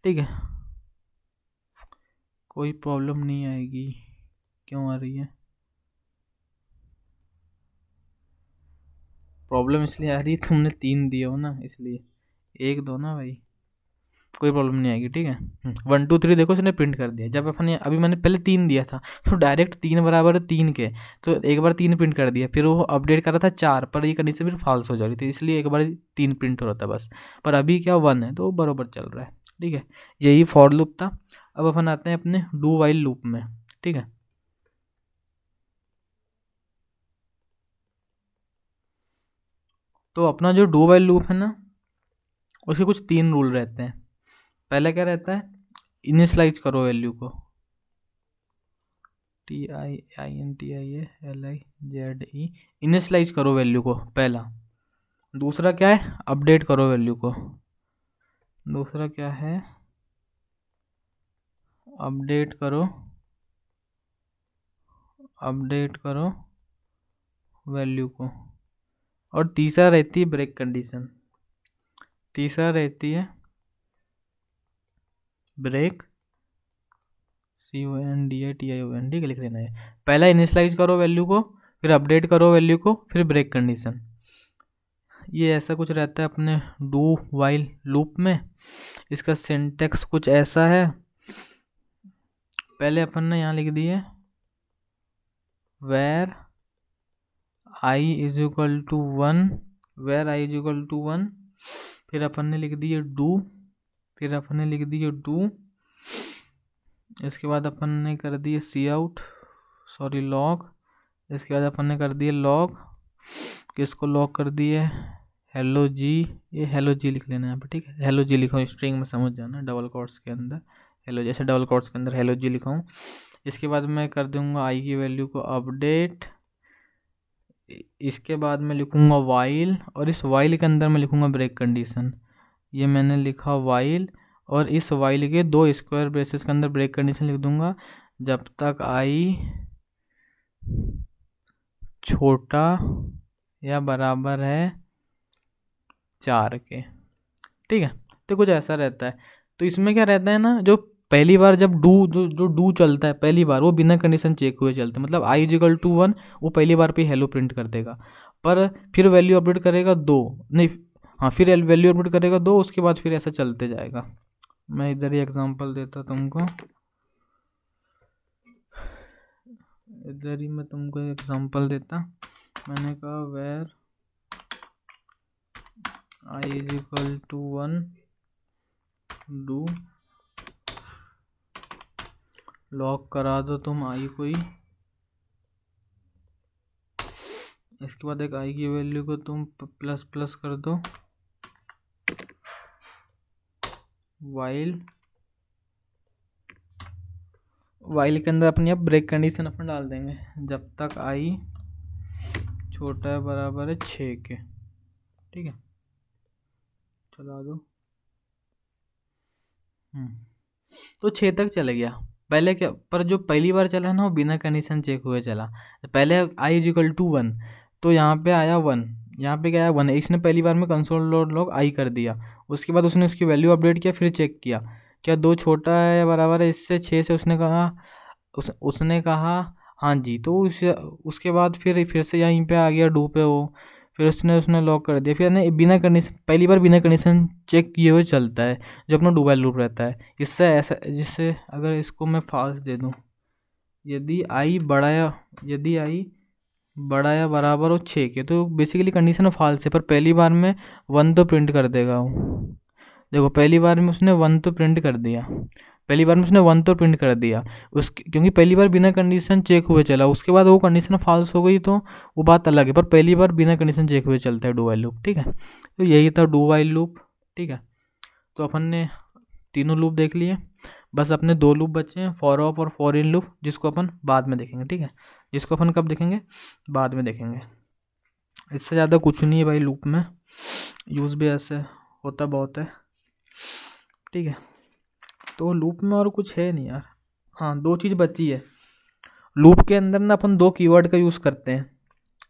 ठीक है, कोई प्रॉब्लम नहीं आएगी। क्यों आ रही है प्रॉब्लम, इसलिए आ रही है तुमने 3 दिए हो ना, इसलिए 1 दो ना भाई, कोई प्रॉब्लम नहीं आएगी, ठीक है। 1 2 3 देखो इसने प्रिंट कर दिया, जब अपन अभी मैंने पहले 3 दिया था, तो डायरेक्ट 3 बराबर 3 के, तो एक बार 3 प्रिंट कर दिया, फिर वो अपडेट कर रहा था 4 पर, ये कंडीशन फिर फॉल्स हो जा रही थी, इसलिए एक बार 3 प्रिंट हो रहा था बस, पर अभी क्या 1 है तो बराबर चल रहा है, ठीक है। यही फॉर लूप था। अब अपन आते हैं अपने डू वाइल लूप में, ठीक है। तो अपना जो डू वाइल लूप है ना, उसके कुछ 3 रूल रहते हैं। पहले क्या रहता है, इनिशियलाइज करो वैल्यू को, TINTIALIZE, इनिशियलाइज करो वैल्यू को पहला। दूसरा क्या है, अपडेट करो वैल्यू को। दूसरा क्या है, अपडेट करो वैल्यू को। और तीसरा रहती है ब्रेक कंडीशन, तीसरा रहती है ब्रेक CONDITION, ठीक है, लिख लेना है। पहला इनिशियलाइज करो वैल्यू को, फिर अपडेट करो वैल्यू को, फिर ब्रेक कंडीशन। ये ऐसा कुछ रहता है अपने डू वाइल लूप में। इसका सिंटेक्स कुछ ऐसा है, पहले अपन ने यहाँ लिख दिए where i is equal to 1, where i is equal to 1, फिर अपन ने लिख दिए डू, फिर अपन ने लिख दिए डू, इसके बाद अपन ने कर दिए सी आउट, सॉरी लॉग, इसके बाद अपन ने कर दिए लॉग, किसको लॉग कर दिए, हेलो जी, ये हेलो जी लिख लेना यहाँ पे, ठीक है, हेलो जी लिखो, स्ट्रिंग में समझ जाना, डबल कोट्स के अंदर हेलो, जैसे डबल कोट्स के अंदर हेलो जी लिखाऊँ। इसके बाद मैं कर दूंगा आई की वैल्यू को अपडेट, इसके बाद मैं लिखूंगा वाइल, और इस वाइल के अंदर मैं लिखूंगा ब्रेक कंडीशन, ये मैंने लिखा वाइल, और इस वाइल के 2 स्क्वायर ब्रेसेस के अंदर ब्रेक कंडीशन लिख दूंगा, जब तक आई छोटा या बराबर है 4 के, ठीक है। तो कुछ ऐसा रहता है। तो इसमें क्या रहता है ना, जो पहली बार जब जो डू चलता है पहली बार, वो बिना कंडीशन चेक हुए चलता है, मतलब आई इजिकल टू 1 वो पहली बार पे हेलो प्रिंट कर देगा, पर फिर वैल्यू अपडेट करेगा 2, नहीं हाँ, फिर वैल्यू अपडेट करेगा 2, उसके बाद फिर ऐसा चलते जाएगा। मैं इधर ही एग्जांपल देता तुमको, इधर ही मैं तुमको एग्जांपल देता, मैंने कहा where i is equal to 1 do, lock करा दो तुम आई को ही, इसके बाद एक आई की वैल्यू को तुम प्लस प्लस कर दो, वाइल के अंदर अपनी अब ब्रेक कंडीशन अपन डाल देंगे, जब तक आई छोटा है बराबर है 6 के, ठीक है, चला दो। तो 6 तक चले गया। पहले क्या, पर जो पहली बार चला ना वो बिना कंडीशन चेक हुए चला, पहले आई इज इक्वल टू 1, तो यहाँ पे आया 1, यहाँ पे क्या आया 1, इसने पहली बार में कंसोल डॉट लॉग आई कर दिया, उसके बाद उसने उसकी वैल्यू अपडेट किया, फिर चेक किया क्या 2 छोटा है या बराबर है इससे 6 से, उसने कहा उसने कहा हाँ जी, तो उसके बाद फिर से यहीं पे आ गया डू पे वो, फिर उसने लॉक कर दिया, फिर ने बिना कंडीशन, पहली बार बिना कंडीशन चेक किए हुए चलता है, जो अपना डू वाइल लूप रहता है। इससे ऐसा, जिससे अगर इसको मैं फाल्स दे दूँ, यदि आई बड़ा या बराबर हो 6 के, तो बेसिकली कंडीशन फाल्स है, पर पहली बार में 1 तो प्रिंट कर देगा वो, देखो पहली बार में उसने 1 तो प्रिंट कर दिया, पहली बार में उसने 1 तो प्रिंट कर दिया, क्योंकि पहली बार बिना कंडीशन चेक हुए चला, उसके बाद वो कंडीशन फॉल्स हो गई तो वो बात अलग है, पर पहली बार बिना कंडीशन चेक हुए चलता है डू वाइल लूप, ठीक है। तो यही था डू वाइल लूप, ठीक है। तो अपन ने तीनों लूप देख लिए, बस अपने 2 लूप बचे हैं, फॉर ऑफ और फॉर इन लूप, जिसको अपन बाद में देखेंगे, ठीक है, जिसको अपन कब देखेंगे, बाद में देखेंगे। इससे ज़्यादा कुछ नहीं है भाई लूप में, यूज़ भी ऐसे होता बहुत है, ठीक है। तो लूप में और कुछ है नहीं यार, हाँ 2 चीज़ बची है लूप के अंदर ना, अपन 2 कीवर्ड का यूज़ करते हैं,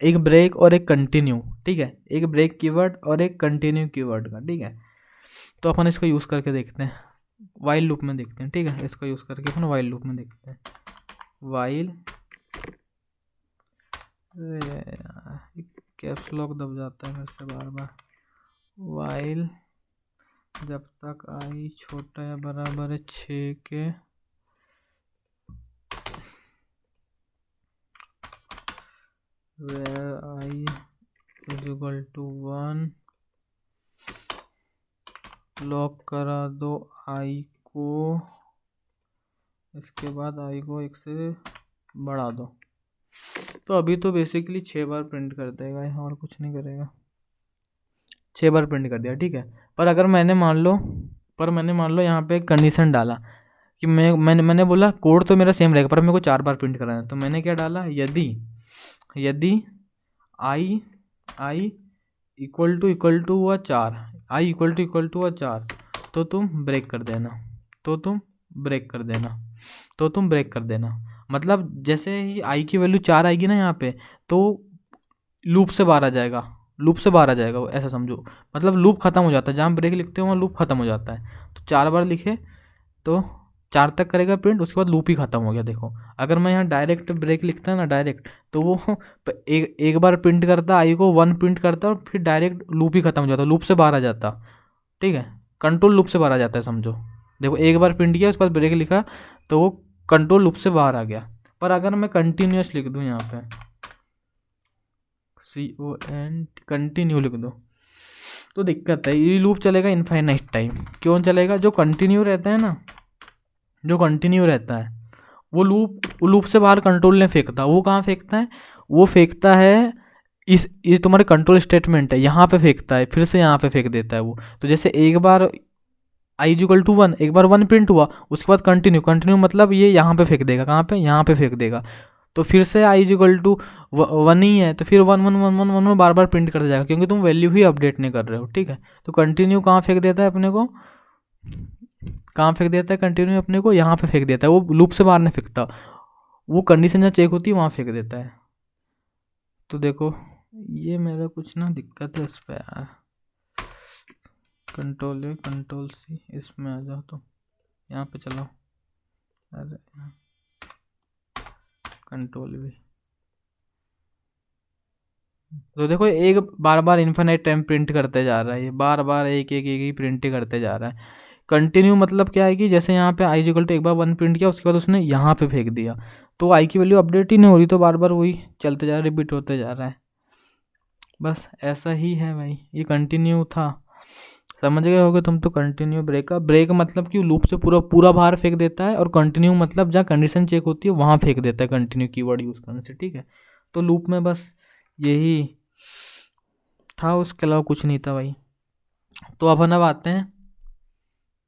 एक ब्रेक और एक कंटिन्यू, ठीक है, एक ब्रेक कीवर्ड और एक कंटिन्यू कीवर्ड का, ठीक है। तो अपन इसको यूज़ करके देखते हैं, वाइल लूप में देखते हैं, ठीक है, इसको यूज़ करके अपन वाइल लूप में देखते हैं, वाइल, कैप्स लॉक दब जाता है मेरे से बार बार, वाइल जब तक आई छोटा या बराबर है 6 के, where I is equal to 1, lock करा दो आई को, इसके बाद आई को 1 से बढ़ा दो, तो अभी तो बेसिकली 6 बार प्रिंट कर देगा, और कुछ नहीं करेगा, 6 बार प्रिंट कर दिया, ठीक है। पर अगर मैंने मान लो यहाँ पे एक कंडीशन डाला कि मैंने बोला कोड तो मेरा सेम रहेगा, पर मेरे को 4 बार प्रिंट कराना है, तो मैंने क्या डाला, यदि आई इक्वल टू हुआ 4, आई इक्वल टू हुआ 4, तो तुम ब्रेक कर देना, मतलब जैसे ही आई की वैल्यू 4 आएगी ना यहाँ पे, तो लूप से बाहर आ जाएगा, वो ऐसा समझो, मतलब लूप खत्म हो जाता है, जहाँ ब्रेक लिखते हो वहाँ लूप खत्म हो जाता है, तो 4 बार लिखे तो 4 तक करेगा प्रिंट, उसके बाद लूप ही खत्म हो गया। देखो अगर मैं यहाँ डायरेक्ट ब्रेक लिखता है ना, डायरेक्ट, तो वो एक बार प्रिंट करता, आई को 1 प्रिंट करता और फिर डायरेक्ट लूप ही खत्म हो जाता, लूप से बाहर आ जाता, ठीक है, कंट्रोल लूप से बाहर आ जाता है समझो। देखो एक बार प्रिंट किया उसके बाद ब्रेक लिखा तो वो कंट्रोल लूप से बाहर आ गया, पर अगर मैं कंटिन्यूस लिख दूँ यहाँ पे CON कंटिन्यू लिख दो तो दिक्कत है, ये लूप चलेगा इनफाइनाइट टाइम। क्यों चलेगा? जो कंटिन्यू रहता है ना, जो कंटिन्यू रहता है वो लूप से बाहर कंट्रोल नहीं फेंकता। वो कहाँ फेंकता है? वो फेंकता है ये तुम्हारे कंट्रोल स्टेटमेंट है, यहाँ पे फेंकता है, फिर से यहाँ पे फेंक देता है वो। तो जैसे एक बार i=1, एक बार 1 प्रिंट हुआ, उसके बाद कंटिन्यू मतलब ये यहाँ पे फेंक देगा। कहाँ पे? यहाँ पे फेंक देगा। तो फिर से i=1 ही है, तो फिर 1 बार बार प्रिंट करते जाएगा, क्योंकि तुम वैल्यू ही अपडेट नहीं कर रहे हो। ठीक है, तो कंटिन्यू कहाँ फेंक देता है अपने को? कहाँ फेंक देता है कंटिन्यू अपने को? यहाँ पे फेंक देता है। वो लूप से बाहर नहीं फेंकता, वो कंडीशन जहाँ चेक होती है वहाँ फेंक देता है। तो देखो ये मेरा कुछ ना दिक्कत है इस पर यार। Ctrl+C, इसमें आ जाओ, तो यहाँ पे चलो। अरे Ctrl+V, तो देखो एक बार बार इन्फिनिट टाइम प्रिंट करते जा रहा है, ये बार बार एक ही प्रिंट ही करते जा रहा है। कंटिन्यू मतलब क्या है कि जैसे यहाँ पे i=, एक बार 1 प्रिंट किया, उसके बाद उसने यहाँ पे फेंक दिया, तो i की वैल्यू अपडेट ही नहीं हो रही, तो बार बार वही चलते जा रहा है, रिपीट होते जा रहा है। बस ऐसा ही है भाई, ये कंटिन्यू था, समझ गए होगे तुम तो। कंटिन्यू ब्रेक मतलब कि लूप से पूरा बाहर फेंक देता है, और कंटिन्यू मतलब जहाँ कंडीशन चेक होती है वहाँ फेंक देता है, कंटिन्यू कीवर्ड यूज़ करने से। ठीक है, तो लूप में बस यही था, उसके अलावा कुछ नहीं था भाई। तो अपन अब आते हैं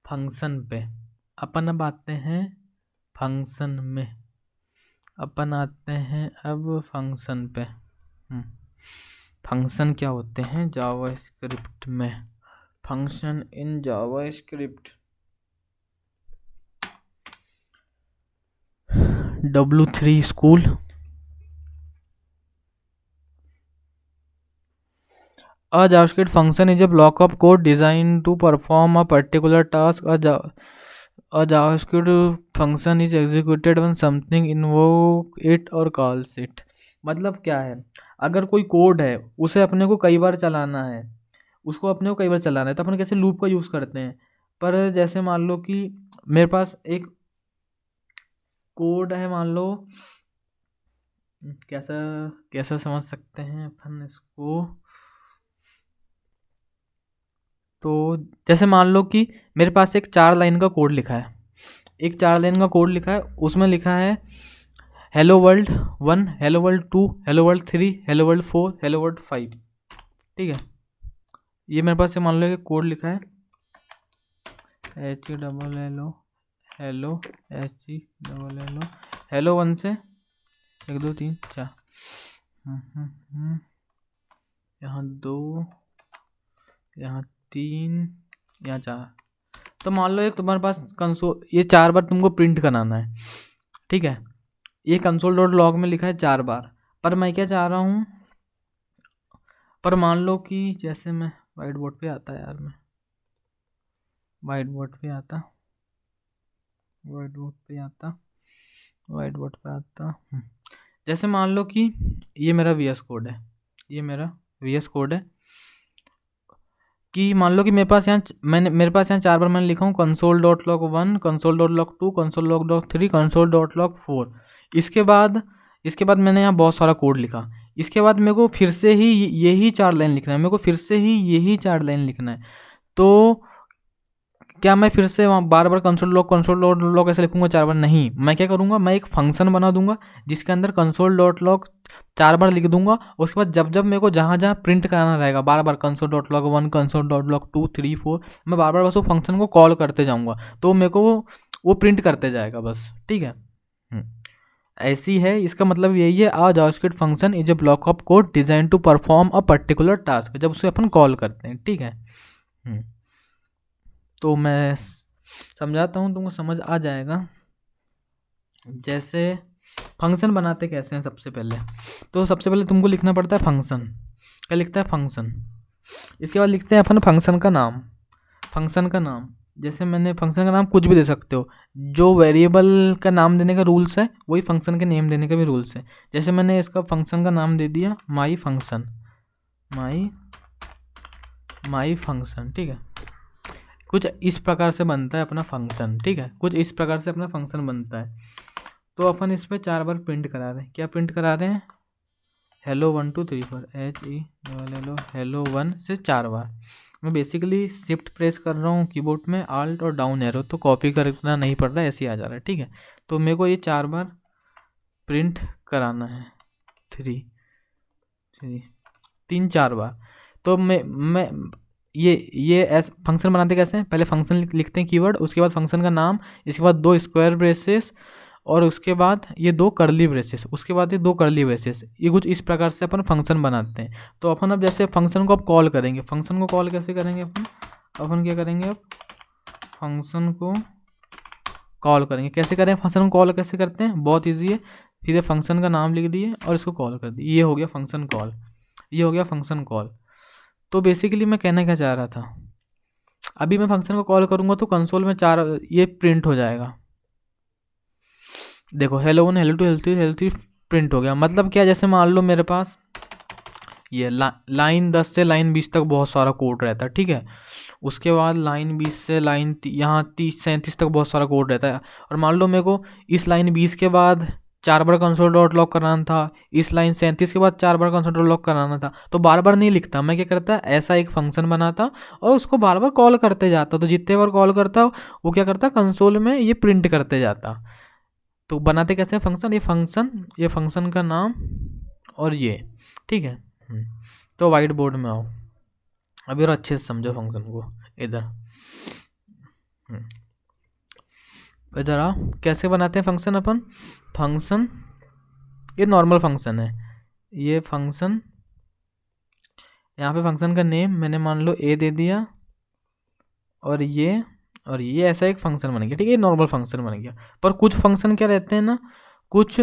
फंक्शन पे, अपन अब आते हैं फंक्शन में, अपन आते हैं अब फंक्शन पे। फंक्शन क्या होते हैं जावास्क्रिप्ट में? Function in JavaScript, W3 school. A JavaScript function is a block of code designed to perform a particular task. A JavaScript function is executed when something invokes it or calls it. मतलब क्या है? अगर कोई code है उसे अपने को कई बार चलाना है, उसको अपने को कई बार चलाना है, तो अपन कैसे लूप का यूज़ करते हैं। पर जैसे मान लो कि मेरे पास एक कोड है, मान लो कैसा समझ सकते हैं अपन इसको। तो जैसे मान लो कि मेरे पास एक 4 लाइन का कोड लिखा है, एक 4 लाइन का कोड लिखा है, उसमें लिखा है hello world 1, hello world 2, hello world 3, hello world 4, hello world 5। ठीक है, ये मेरे पास से मान लो कि कोड लिखा है HELLO हेलो HELLO हेलो 1 से 1 2 3 4, यहाँ 2, यहाँ 3, यहाँ 4। तो मान लो एक तुम्हारे पास कंसोल, ये 4 बार तुमको प्रिंट कराना है। ठीक है, ये console.log में लिखा है 4 बार, पर मैं क्या चाह रहा हूँ, पर मान लो कि जैसे मैं वाइट बोर्ड पे आता यार, मैं वाइट बोर्ड पे आता जैसे मान लो कि ये मेरा VS कोड है, ये मेरा VS कोड है कि मान लो कि मेरे पास यहाँ 4 बार मैंने लिखा हूँ console.log1, console.log2, console.log3, console.log4। इसके बाद मैंने यहाँ बहुत सारा कोड लिखा। इसके बाद मेरे को फिर से ही यही 4 लाइन लिखना है, तो क्या मैं फिर से वहाँ बार बार console.log ऐसे लिखूंगा 4 बार? नहीं, मैं क्या करूँगा, मैं एक फंक्शन बना दूंगा जिसके अंदर console.log 4 बार लिख दूंगा। उसके बाद जब मेरे को जहाँ प्रिंट कराना रहेगा बार बार console.log1, console.log2, 3, 4, मैं बार बार बस वो फंक्शन को कॉल करते जाऊँगा, तो मेरे को वो प्रिंट करते जाएगा बस। ठीक है, ऐसी है, इसका मतलब यही है a JavaScript function is a block of code design to perform a particular task, जब उसे अपन कॉल करते हैं। ठीक है, तो मैं समझाता हूँ, तुमको समझ आ जाएगा। जैसे फंक्शन बनाते कैसे हैं, सबसे पहले तुमको लिखना पड़ता है फंक्शन। क्या लिखता है? फंक्शन। इसके बाद लिखते हैं अपन फंक्शन का नाम। जैसे मैंने फंक्शन का नाम कुछ भी दे सकते हो, जो वेरिएबल का नाम देने का रूल्स है वही फंक्शन के नेम देने का भी रूल्स है। जैसे मैंने इसका फंक्शन का नाम दे दिया माई फंक्शन। ठीक है, कुछ इस प्रकार से बनता है अपना फंक्शन। ठीक है, कुछ इस प्रकार से अपना फंक्शन बनता है। तो अपन इस पर 4 बार प्रिंट करा रहे हैं। क्या प्रिंट करा रहे हैं? हेलो 1 2 3 4 हेलो 1 से 4 बार। मैं बेसिकली शिफ्ट प्रेस कर रहा हूँ कीबोर्ड में, आल्ट और डाउन एरो, तो कॉपी करना नहीं पड़ रहा है, ऐसे ही आ जा रहा है। ठीक है, तो मेरे को ये 4 बार प्रिंट कराना है, 3-4 बार। तो मैं ये ऐसे फंक्शन बनाते कैसे हैं? पहले फंक्शन लिखते हैं कीवर्ड, उसके बाद फंक्शन का नाम, इसके बाद 2 स्क्वायर ब्रेसेस, और उसके बाद ये 2 कर्ली ब्रेसेस, उसके बाद ये 2 कर्ली ब्रेसेस। ये कुछ इस प्रकार से अपन फंक्शन बनाते हैं। तो अपन अब जैसे फंक्शन को अब कॉल करेंगे, फंक्शन को कॉल कैसे करेंगे अपन क्या करेंगे? अब फंक्शन को कॉल करेंगे। कैसे करें फंक्शन को कॉल? कैसे करते हैं? बहुत ईजी है। सीधे फंक्शन का नाम लिख दिए और इसको कॉल कर दिए, ये हो गया फंक्शन कॉल, ये हो गया फंक्शन कॉल। तो बेसिकली मैं कहना क्या चाह रहा था, अभी मैं फंक्शन को कॉल करूँगा तो कंसोल में 4 ये प्रिंट हो जाएगा। देखो हेलो 1 हेलो 2 हेलो 3 प्रिंट हो गया। मतलब क्या? जैसे मान लो मेरे पास ये लाइन 10 से लाइन 20 तक बहुत सारा कोड रहता है, ठीक है। उसके बाद लाइन 20 से लाइन यहाँ 30-37 तक बहुत सारा कोड रहता है। और मान लो मेरे को इस लाइन 20 के बाद 4 बार कंसोल डॉट लॉग कराना था, इस लाइन 37 के बाद 4 बार कंसोल डॉट लॉग कराना था, तो बार बार नहीं लिखता मैं। क्या करता? ऐसा एक फंक्शन बनाता और उसको बार बार कॉल करते जाता। तो जितने बार कॉल करता वो क्या करता? कंसोल में ये प्रिंट करते जाता। तो बनाते कैसे फंक्शन? ये फंक्शन का नाम और ये, ठीक है। तो वाइट बोर्ड में आओ अभी और अच्छे से समझो फंक्शन को। इधर आओ। कैसे बनाते हैं फंक्शन अपन? फंक्शन ये नॉर्मल फंक्शन है, ये फंक्शन, यहाँ पे फंक्शन का नेम मैंने मान लो ए दे दिया, और ये ऐसा एक फंक्शन बन गया, ठीक है। ये नॉर्मल फंक्शन बन गया। पर कुछ फंक्शन क्या रहते हैं ना, कुछ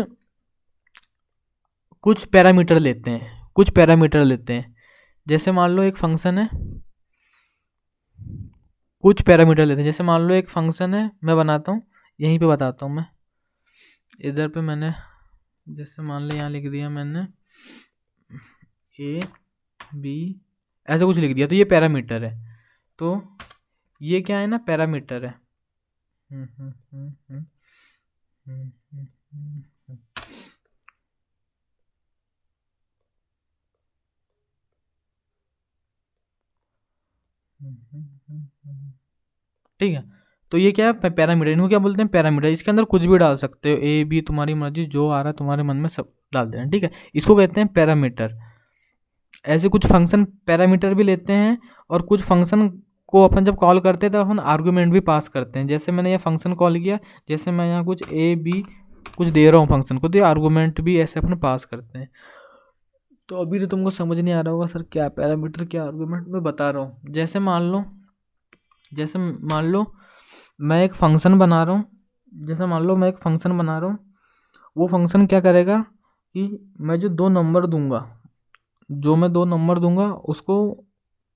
पैरामीटर लेते हैं, जैसे मान लो एक फंक्शन है, कुछ पैरामीटर लेते हैं। जैसे मान लो एक फंक्शन है, मैं बनाता हूँ, यहीं पे बताता हूँ मैं। इधर पे मैंने जैसे मान लो यहाँ लिख दिया मैंने A B, ऐसा कुछ लिख दिया, तो ये पैरामीटर है। तो ये क्या है ना? पैरामीटर है। ठीक है, तो ये क्या है? पैरामीटर। इनको क्या बोलते हैं? पैरामीटर। इसके अंदर कुछ भी डाल सकते हो, ए बी, तुम्हारी मर्जी, जो आ रहा है तुम्हारे मन में सब डाल देना, ठीक है। इसको कहते हैं पैरामीटर। ऐसे कुछ फंक्शन पैरामीटर भी लेते हैं, और कुछ फंक्शन को अपन जब कॉल करते हैं तो अपन आर्गुमेंट भी पास करते हैं। जैसे मैंने ये फंक्शन कॉल किया, जैसे मैं यहाँ कुछ ए बी कुछ दे रहा हूँ फंक्शन को, तो ये आर्गुमेंट भी ऐसे अपन पास करते हैं। तो अभी तो तुमको समझ नहीं आ रहा होगा सर क्या पैरामीटर क्या आर्गुमेंट, मैं बता रहा हूँ। जैसे मान लो मैं एक फंक्शन बना रहा हूँ, वो फंक्शन क्या करेगा कि मैं जो 2 नंबर दूंगा उसको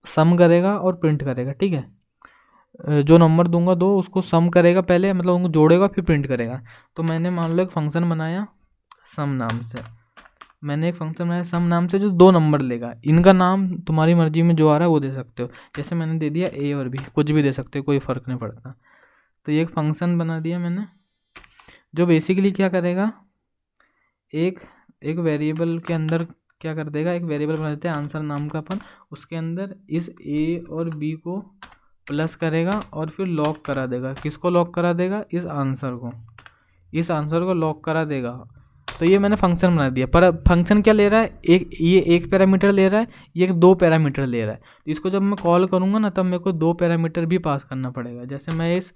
सम करेगा और प्रिंट करेगा, ठीक है। जो नंबर दूंगा 2 उसको सम करेगा पहले, मतलब उनको जोड़ेगा फिर प्रिंट करेगा। तो मैंने मान लो एक फंक्शन बनाया सम नाम से, जो 2 नंबर लेगा। इनका नाम तुम्हारी मर्जी में जो आ रहा है वो दे सकते हो। जैसे मैंने दे दिया ए और बी, कुछ भी दे सकते हो, कोई फ़र्क नहीं पड़ता। तो ये एक फंक्शन बना दिया मैंने, जो बेसिकली क्या करेगा, एक वेरिएबल के अंदर क्या कर देगा, एक वेरिएबल बना देते हैं आंसर नाम का अपन, उसके अंदर इस ए और बी को प्लस करेगा और फिर लॉक करा देगा। किसको लॉक करा देगा? इस आंसर को लॉक करा देगा। तो ये मैंने फंक्शन बना दिया। पर फंक्शन क्या ले रहा है? ये एक पैरामीटर ले रहा है, ये 2 पैरामीटर ले रहा है। तो इसको जब मैं कॉल करूँगा ना, तब मेरे को 2 पैरामीटर भी पास करना पड़ेगा। जैसे मैं इस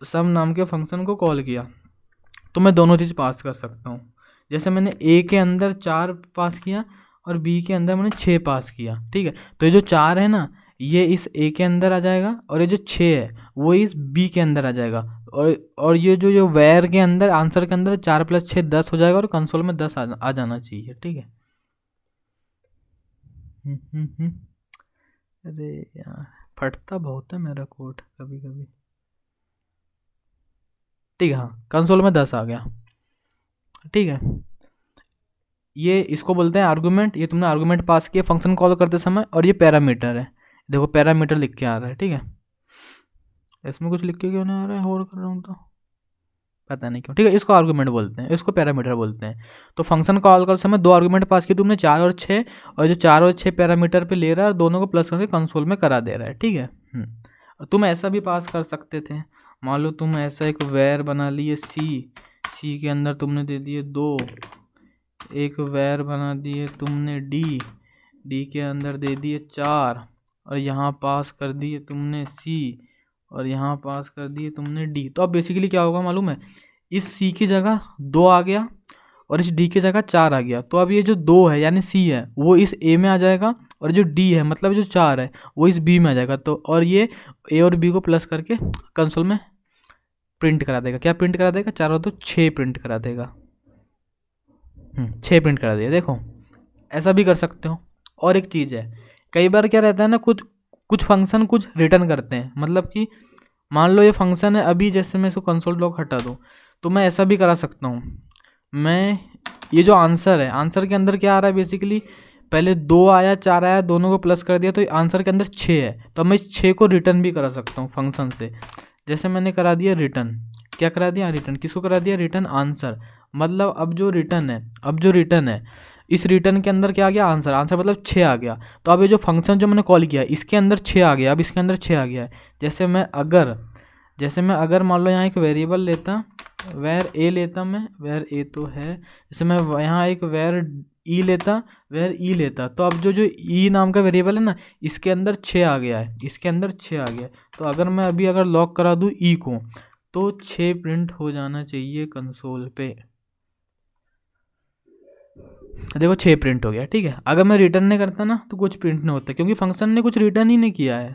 सम नाम के फंक्शन को कॉल किया तो मैं दोनों चीज़ पास कर सकता हूँ। जैसे मैंने ए के अंदर 4 पास किया और बी के अंदर मैंने 6 पास किया, ठीक है। तो ये जो 4 है ना, ये इस ए के अंदर आ जाएगा, और ये जो 6 है वो इस बी के अंदर आ जाएगा। और ये जो वेयर के अंदर, आंसर के अंदर 4 + 6 10 हो जाएगा, और कंसोल में 10 आ जाना चाहिए, ठीक है। अरे यार फटता बहुत है मेरा कोड कभी कभी, ठीक है। हाँ, कंसोल में 10 आ गया, ठीक है। ये इसको बोलते हैं आर्गुमेंट। ये तुमने आर्गुमेंट पास किया फंक्शन कॉल करते समय, और ये पैरामीटर है। देखो पैरामीटर लिख के आ रहा है, ठीक है। इसमें कुछ लिख के क्यों नहीं आ रहा है? होल्ड कर रहा हूँ तो पता नहीं क्यों, ठीक है। इसको आर्गुमेंट बोलते हैं, इसको पैरामीटर बोलते हैं। तो फंक्शन कॉल कर समय दो आर्गुमेंट पास किए तुमने, 4 और 6, और जो 4 और 6 पैरामीटर पे ले रहा है और दोनों को प्लस करके कंसोल में करा दे रहा है, ठीक है। तुम ऐसा भी पास कर सकते थे, मान लो तुम ऐसा एक वेर बना लिए सी के अंदर तुमने दे दिए 2, एक वेर बना दिए तुमने डी के अंदर दे दिए 4, और यहाँ पास कर दिए तुमने सी, और यहाँ पास कर दिए तुमने डी। तो अब बेसिकली क्या होगा मालूम है, इस सी की जगह 2 आ गया और इस डी की जगह 4 आ गया। तो अब ये जो 2 है यानी सी है वो इस ए में आ जाएगा, और जो डी है मतलब जो 4 है वो इस बी में आ जाएगा। तो और ये ए और बी को प्लस करके कंसोल में प्रिंट करा देगा। क्या प्रिंट करा देगा? 4 और 2 6 प्रिंट करा देगा। 6 प्रिंट करा दिया। देखो ऐसा भी कर सकते हो। और एक चीज़ है, कई बार क्या रहता है ना, कुछ फंक्शन कुछ रिटर्न करते हैं। मतलब कि मान लो ये फंक्शन है, अभी जैसे मैं इसको कंसोल लॉग हटा दूँ तो मैं ऐसा भी करा सकता हूँ। मैं ये जो आंसर है, आंसर के अंदर क्या आ रहा है बेसिकली, पहले 2 आया 4 आया, दोनों को प्लस कर दिया तो आंसर के अंदर 6 है। तो मैं इस 6 को रिटर्न भी करा सकता हूँ फंक्शन से। जैसे मैंने करा दिया रिटर्न, क्या करा दिया? रिटर्न। किसको करा दिया? Return answer. मतलब अब जो रिटर्न है इस रिटर्न के अंदर क्या आ गया? आंसर मतलब 6 आ गया। तो अब ये जो फंक्शन जो मैंने कॉल किया इसके अंदर 6 आ गया, अब इसके अंदर 6 आ गया है। जैसे मैं अगर मान लो यहाँ एक वेरिएबल लेता, वेर ए लेता, मैं वेर ए तो है, जैसे मैं यहाँ एक वेर ई लेता, तो अब जो ई नाम का वेरिएबल है ना इसके अंदर 6 आ गया है, इसके अंदर 6 आ गया है। तो अगर मैं अगर लॉक करा दूँ ई को तो 6 प्रिंट हो जाना चाहिए कंसोल पे। देखो 6 प्रिंट हो गया, ठीक है। अगर मैं रिटर्न नहीं करता ना तो कुछ प्रिंट नहीं होता, क्योंकि फंक्शन ने कुछ रिटर्न ही नहीं किया है,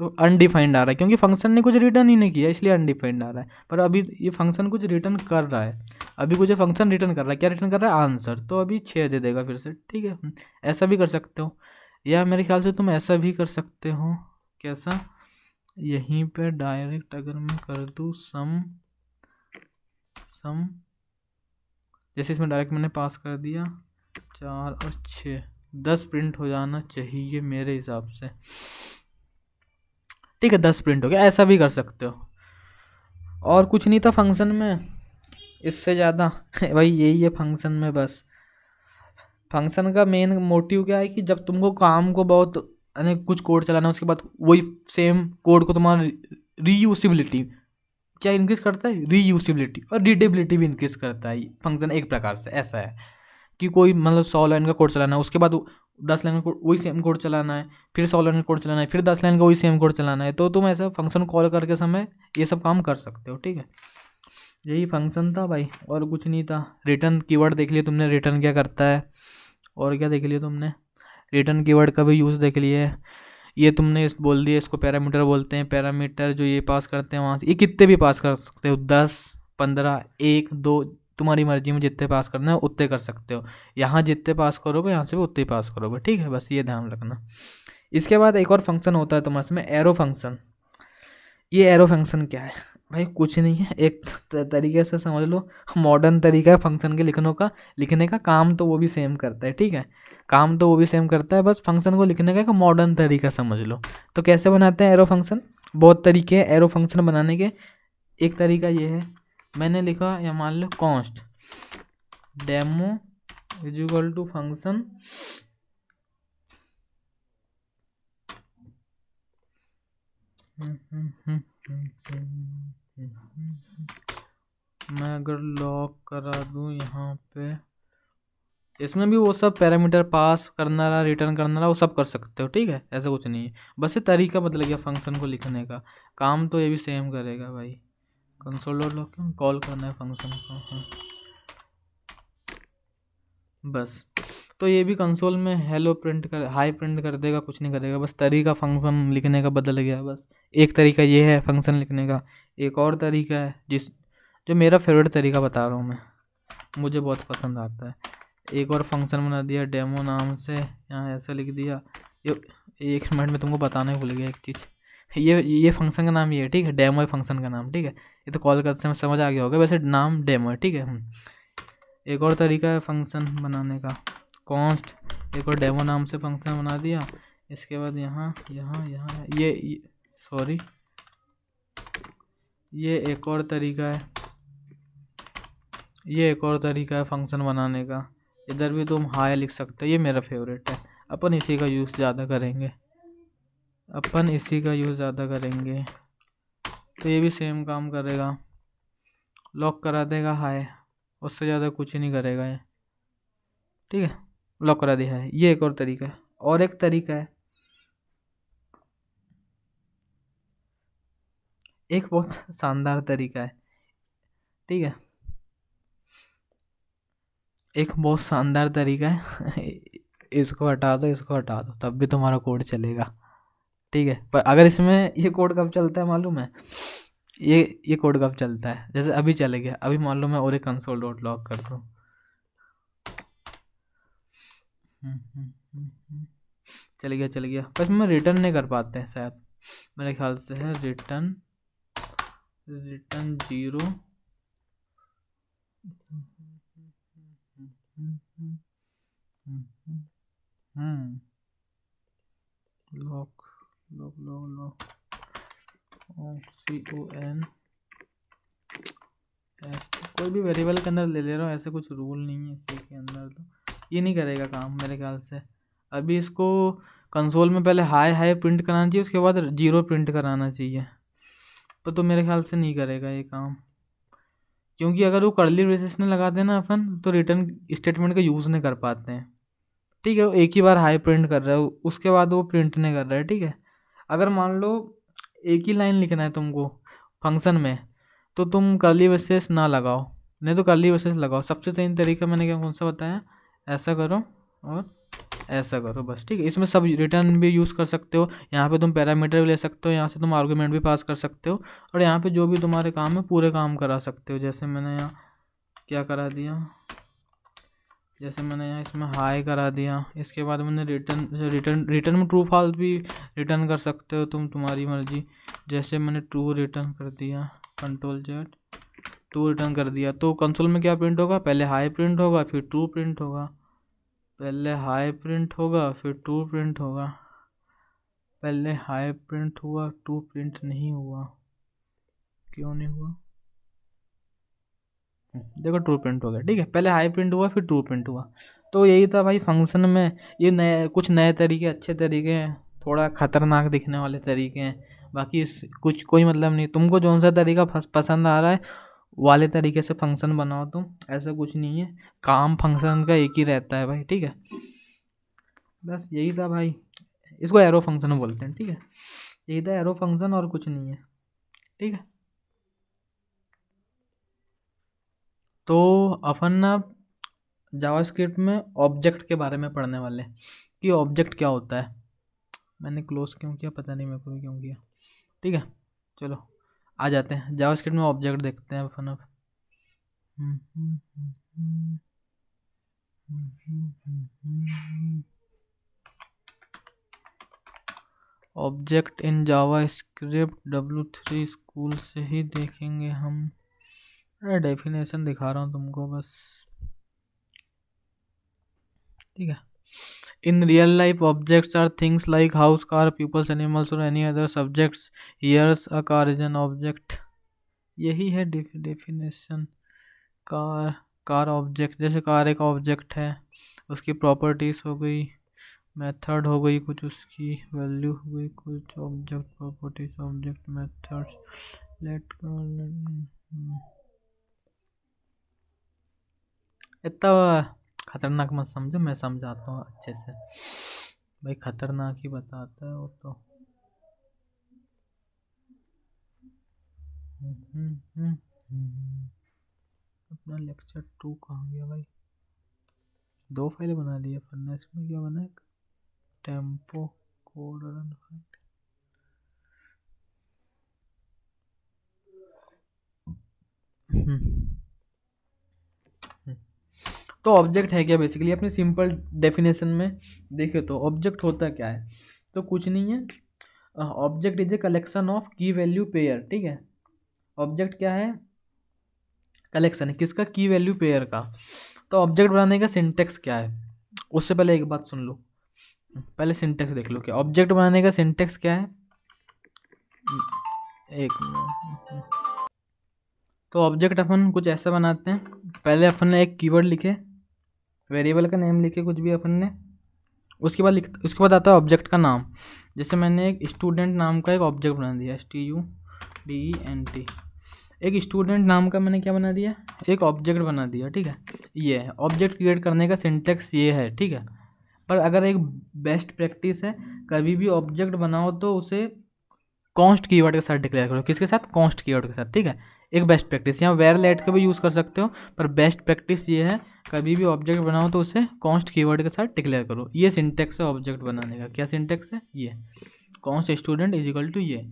तो अनडिफाइंड आ रहा है। क्योंकि फंक्शन ने कुछ रिटर्न ही नहीं किया इसलिए अनडिफाइंड आ रहा है। पर अभी ये फंक्शन कुछ रिटर्न कर रहा है, अभी कुछ फंक्शन रिटर्न कर रहा है। क्या रिटर्न कर रहा है? आंसर। तो अभी 6 दे देगा फिर से, ठीक है। ऐसा भी कर सकते हो, या मेरे ख्याल से तुम ऐसा भी कर सकते हो। कैसा? यहीं पे डायरेक्ट अगर मैं कर दूँ सम, जैसे इसमें डायरेक्ट मैंने पास कर दिया 4 और 6, 10 प्रिंट हो जाना चाहिए मेरे हिसाब से, ठीक है। 10 प्रिंट हो गया। ऐसा भी कर सकते हो। और कुछ नहीं था फंक्शन में इससे ज़्यादा भाई यही है फंक्शन में। बस फंक्शन का मेन मोटिव क्या है कि जब तुमको काम को बहुत कुछ कोड चलाना है, उसके बाद वही सेम कोड को तुम्हारा रीयूसिबिलिटी क्या इंक्रीज करता है? रीयूसिबिलिटी और रीडेबिलिटी भी इंक्रीज करता है फंक्शन एक प्रकार से। ऐसा है कि कोई मतलब 100 लाइन का कोड चलाना है, उसके बाद 10 लाइन का वही सेम कोड चलाना है, फिर 100 लाइन का कोड चलाना है, फिर 10 लाइन का वही सेम कोड चलाना है, तो तुम ऐसा फंक्शन कॉल करके समय ये सब काम कर सकते हो, ठीक है। यही फंक्शन था भाई, और कुछ नहीं था। रिटर्न कीवर्ड देख लिया तुमने, रिटर्न क्या करता है। और क्या देख लिया तुमने? रिटर्न कीवर्ड का भी यूज़ देख लिया है। ये तुमने इस बोल दिया, इसको पैरामीटर बोलते हैं। पैरामीटर जो ये पास करते हैं वहाँ से, ये कितने भी पास कर सकते हो, 10 15 1 2 तुम्हारी मर्जी में जितने पास करना है उतने कर सकते हो। यहाँ जितने पास करोगे यहाँ से भी उतने पास करोगे, ठीक है। बस ये ध्यान रखना। इसके बाद एक और फंक्शन होता है तुम्हारे में, एरो फंक्शन। ये एरो फंक्शन क्या है भाई? कुछ नहीं है, एक तरीके से समझ लो मॉडर्न तरीका है फंक्शन के लिखने का काम तो वो भी सेम करता है, ठीक है। काम तो वो भी सेम करता है, बस फंक्शन को लिखने का एक मॉडर्न तरीका समझ लो। तो कैसे बनाते हैं एरो फंक्शन? बहुत तरीके हैं एरो फंक्शन बनाने के। एक तरीका ये है, मैंने लिखा या मान लो const demo is equal to function मैं अगर लॉक करा दूं यहाँ पे, इसमें भी वो सब पैरामीटर पास करना रहा, रिटर्न करना रहा, वो सब कर सकते हो, ठीक है। ऐसा कुछ नहीं है, बस ये तरीका बदल गया फंक्शन को लिखने का। काम तो ये भी सेम करेगा भाई। कंसोल डॉट लॉग कॉल करना है फंक्शन को, हाँ बस। तो ये भी कंसोल में हेलो प्रिंट कर, हाई प्रिंट कर देगा, कुछ नहीं करेगा, बस तरीका फंक्शन लिखने का बदल गया बस। एक तरीका ये है फंक्शन लिखने का। एक और तरीका है जो मेरा फेवरेट तरीका बता रहा हूँ मैं, मुझे बहुत पसंद आता है। एक और फंक्शन बना दिया डेमो नाम से, यहाँ ऐसा लिख दिया। ये एक मिनट में तुमको बताना ही भूल गया एक चीज़, ये फंक्शन का नाम ये है, ठीक है। डेमो है फंक्शन का नाम, ठीक है। ये तो कॉल करते समय समझ आ गया होगा, वैसे नाम डेमो है, ठीक है। एक और तरीका है फंक्शन बनाने का, कॉन्स्ट। एक और डेमो नाम से फंक्शन बना दिया। इसके बाद यहाँ सॉरी ये एक और तरीका है, ये एक और तरीका है फंक्शन बनाने का। इधर भी तुम हाई लिख सकते हो, ये मेरा फेवरेट है, अपन इसी का यूज़ ज़्यादा करेंगे, अपन इसी का यूज़ ज़्यादा करेंगे। तो ये भी सेम काम करेगा, लॉक करा देगा हाई, उससे ज़्यादा कुछ ही नहीं करेगा ये, ठीक है, लॉक करा दिया है। ये एक और तरीका है। और एक तरीका है, एक बहुत शानदार तरीका है, ठीक है, एक बहुत शानदार तरीका है इसको हटा दो, इसको हटा दो, तब भी तुम्हारा कोड चलेगा, ठीक है। पर अगर इसमें ये कोड कब चलता है मालूम है, ये कोड कब चलता है, जैसे अभी चले गया, अभी मान लो मैं और एक कंसोल डॉट लॉग कर दूँ, चल गया, बस मैं रिटर्न नहीं कर पाते हैं शायद, मेरे ख्याल से है रिटर्न 0 लॉक CON कोई भी वेरिएबल के अंदर ले रहा हूँ, ऐसे कुछ रूल नहीं है इसी के अंदर, तो ये नहीं करेगा काम मेरे ख्याल से। अभी इसको कंसोल में पहले हाई प्रिंट कराना चाहिए, उसके बाद 0 प्रिंट कराना चाहिए, पर तो मेरे ख्याल से नहीं करेगा ये काम, क्योंकि अगर वो कर्ली ब्रेसेस में लगाते हैं ना अपन, तो रिटर्न स्टेटमेंट का यूज़ नहीं कर पाते हैं, ठीक है। वो एक ही बार हाई प्रिंट कर रहा है, उसके बाद वो प्रिंट नहीं कर रहा है, ठीक है। अगर मान लो एक ही लाइन लिखना है तुमको फंक्शन में, तो तुम कर्ली ब्रेसेस ना लगाओ, नहीं तो कर्ली ब्रेसेस लगाओ। सबसे सही तरीका मैंने क्या कौन सा बताया, ऐसा करो और ऐसा करो, बस, ठीक है। इसमें सब रिटर्न भी यूज़ कर सकते हो, यहाँ पे तुम पैरामीटर भी ले सकते हो, यहाँ से तुम आर्गुमेंट भी पास कर सकते हो, और यहाँ पे जो भी तुम्हारे काम है पूरे काम करा सकते हो। जैसे मैंने यहाँ क्या करा दिया, जैसे मैंने यहाँ इसमें हाई करा दिया, इसके बाद मैंने रिटर्न में ट्रू फॉल्स भी रिटर्न कर सकते हो तुम, तुम्हारी मर्जी। जैसे मैंने ट्रू रिटर्न कर दिया, Ctrl+Z, ट्रू रिटर्न कर दिया, तो कंसोल में क्या प्रिंट होगा, पहले हाई प्रिंट होगा फिर ट्रू प्रिंट होगा, पहले हाई प्रिंट होगा फिर ट्रू प्रिंट होगा, पहले हाई प्रिंट हुआ ट्रू प्रिंट नहीं हुआ, क्यों नहीं हुआ, देखो ट्रू प्रिंट हो गया, ठीक है। पहले हाई प्रिंट हुआ फिर ट्रू प्रिंट हुआ। तो यही था भाई फंक्शन में, ये नए कुछ नए तरीके, अच्छे तरीके हैं, थोड़ा खतरनाक दिखने वाले तरीके हैं, बाकी इस कुछ कोई मतलब नहीं। तुमको जौन सा तरीका पसंद आ रहा है वाले तरीके से फंक्शन बनाओ तुम, ऐसा कुछ नहीं है, काम फंक्शन का एक ही रहता है भाई, ठीक है। बस यही था भाई, इसको एरो फंक्शन बोलते हैं, ठीक है, यही था एरो फंक्शन, और कुछ नहीं है, ठीक है। तो अपन ना जावास्क्रिप्ट में ऑब्जेक्ट के बारे में पढ़ने वाले हैं कि ऑब्जेक्ट क्या होता है। मैंने क्लोज क्यों किया पता नहीं, मेरे को भी क्यों किया, ठीक है। चलो आ जाते हैं जावास्क्रिप्ट में, ऑब्जेक्ट देखते हैं अपन अब। Object in JavaScript W3 school से ही देखेंगे हम। अरे डेफिनेशन दिखा रहा हूँ तुमको बस, ठीक है। In real life, objects are things like house, car, pupils, animals or any other subjects. Here's a car is an object. यही है डेफिनेशन। कार ऑब्जेक्ट, जैसे कार एक ऑब्जेक्ट है, उसकी प्रॉपर्टीज हो गई, मेथड हो गई कुछ, उसकी वैल्यू हो गई कुछ, object properties object methods, let इतना खतरनाक मत समझो, मैं समझाता हूँ अच्छे से भाई, खतरनाक ही बताता है वो तो। अपना लेक्चर 2 कहाँ गया भाई, 2 फाइल बना लिए अपन ने, इसमें क्या बना है, टेम्पो कोड रन फाइल। तो ऑब्जेक्ट है क्या बेसिकली, अपने सिंपल डेफिनेशन में देखे तो ऑब्जेक्ट होता क्या है, तो कुछ नहीं है, object is a collection of की वैल्यू पेयर, ठीक है। ऑब्जेक्ट क्या है, कलेक्शन है किसका, की वैल्यू पेयर का। तो ऑब्जेक्ट बनाने का सिंटेक्स क्या है, उससे पहले एक बात सुन लो, पहले सिंटेक्स देख लो, क्या ऑब्जेक्ट बनाने का सिंटेक्स क्या है। एक मिनट, तो ऑब्जेक्ट अपन कुछ ऐसा बनाते हैं, पहले अपन ने एक कीवर्ड लिखे, वेरिएबल का नेम लिखे कुछ भी अपन ने, उसके बाद आता है ऑब्जेक्ट का नाम। जैसे मैंने एक स्टूडेंट नाम का एक ऑब्जेक्ट बना दिया, STUDENT, एक स्टूडेंट नाम का मैंने क्या बना दिया, एक ऑब्जेक्ट बना दिया, ठीक है। ये है ऑब्जेक्ट क्रिएट करने का सिंटेक्स, ये है, ठीक है। पर अगर एक बेस्ट प्रैक्टिस है, कभी भी ऑब्जेक्ट बनाओ तो उसे कॉन्स्ट कीवर्ड के साथ डिक्लेयर करो। किसके साथ? कॉन्स्ट कीवर्ड के साथ, ठीक है। एक बेस्ट प्रैक्टिस, यहाँ वेर लेट का भी यूज़ कर सकते हो, पर बेस्ट प्रैक्टिस ये है, कभी भी ऑब्जेक्ट बनाओ तो उसे कॉन्स्ट कीवर्ड के साथ डिक्लेयर करो। ये सिंटेक्स है ऑब्जेक्ट बनाने का। क्या सिंटेक्स है? ये const student is equal to ये।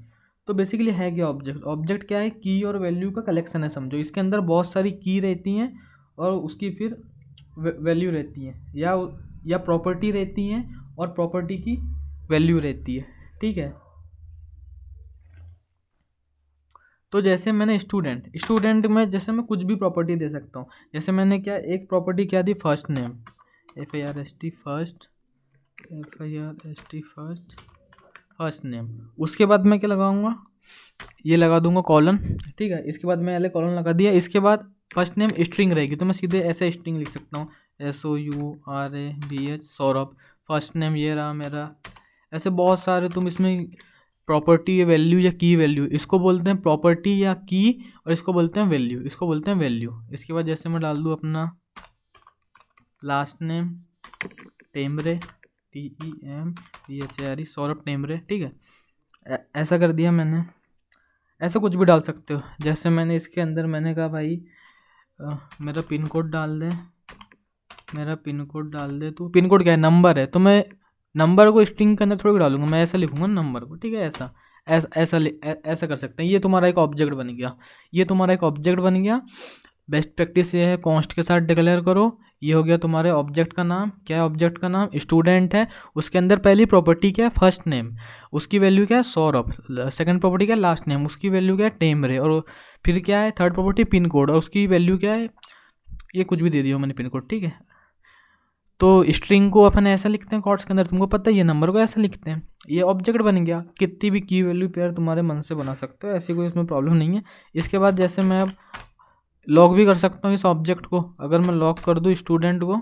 तो बेसिकली है क्या ऑब्जेक्ट? ऑब्जेक्ट क्या है? की और वैल्यू का कलेक्शन है, समझो। इसके अंदर बहुत सारी की रहती हैं और उसकी फिर वैल्यू रहती है, या प्रॉपर्टी रहती हैं और प्रॉपर्टी की वैल्यू रहती है, ठीक है। तो जैसे मैंने स्टूडेंट में जैसे मैं कुछ भी प्रॉपर्टी दे सकता हूँ। जैसे मैंने क्या एक प्रॉपर्टी क्या दी, first name, FIRST first name. उसके बाद मैं क्या लगाऊंगा, ये लगा दूंगा कॉलन, ठीक है। इसके बाद मैं कॉलन लगा दिया। इसके बाद फर्स्ट नेम स्ट्रिंग रहेगी, तो मैं सीधे ऐसे स्ट्रिंग लिख सकता हूँ, SOURABH सौरभ। फर्स्ट नेम ये रहा मेरा। ऐसे बहुत सारे तुम इसमें प्रॉपर्टी वैल्यू या की वैल्यू, इसको बोलते हैं प्रॉपर्टी या की, और इसको बोलते हैं वैल्यू, इसके बाद जैसे मैं डाल दूँ अपना last name Temre, TEMBHARE Saurabh Temre, ठीक है। ऐसा कर दिया मैंने। ऐसा कुछ भी डाल सकते हो। जैसे मैंने इसके अंदर मैंने कहा भाई मेरा पिन कोड डाल दे, तो पिन कोड क्या है? नंबर है, तो मैं नंबर को स्ट्रिंग के अंदर थोड़ी डालूंगा, मैं ऐसा लिखूंगा नंबर को, ठीक है। ऐसा कर सकते हैं। ये तुम्हारा एक ऑब्जेक्ट बन गया। बेस्ट प्रैक्टिस ये है, कॉन्स्ट के साथ डिक्लेयर करो। ये हो गया तुम्हारे ऑब्जेक्ट का नाम। क्या है ऑब्जेक्ट का नाम? स्टूडेंट है। उसके अंदर पहली प्रॉपर्टी क्या है? फर्स्ट नेम, उसकी वैल्यू क्या है? सौरभ। सेकंड प्रॉपर्टी क्या है? लास्ट नेम, उसकी वैल्यू क्या है? टेमरे। और फिर क्या है थर्ड प्रॉपर्टी? पिन कोड, और उसकी वैल्यू क्या है? ये कुछ भी दे दिया मैंने, पिन कोड, ठीक है। तो स्ट्रिंग को अपन ऐसा लिखते हैं कॉर्ड्स के अंदर, तुमको पता है। ये नंबर को ऐसा लिखते हैं। ये ऑब्जेक्ट बन गया। कितनी भी की वैल्यू पेयर तुम्हारे मन से बना सकते हो, ऐसी कोई इसमें प्रॉब्लम नहीं है। इसके बाद जैसे मैं अब लॉक भी कर सकता हूँ इस ऑब्जेक्ट को। अगर मैं लॉक कर दूँ स्टूडेंट को,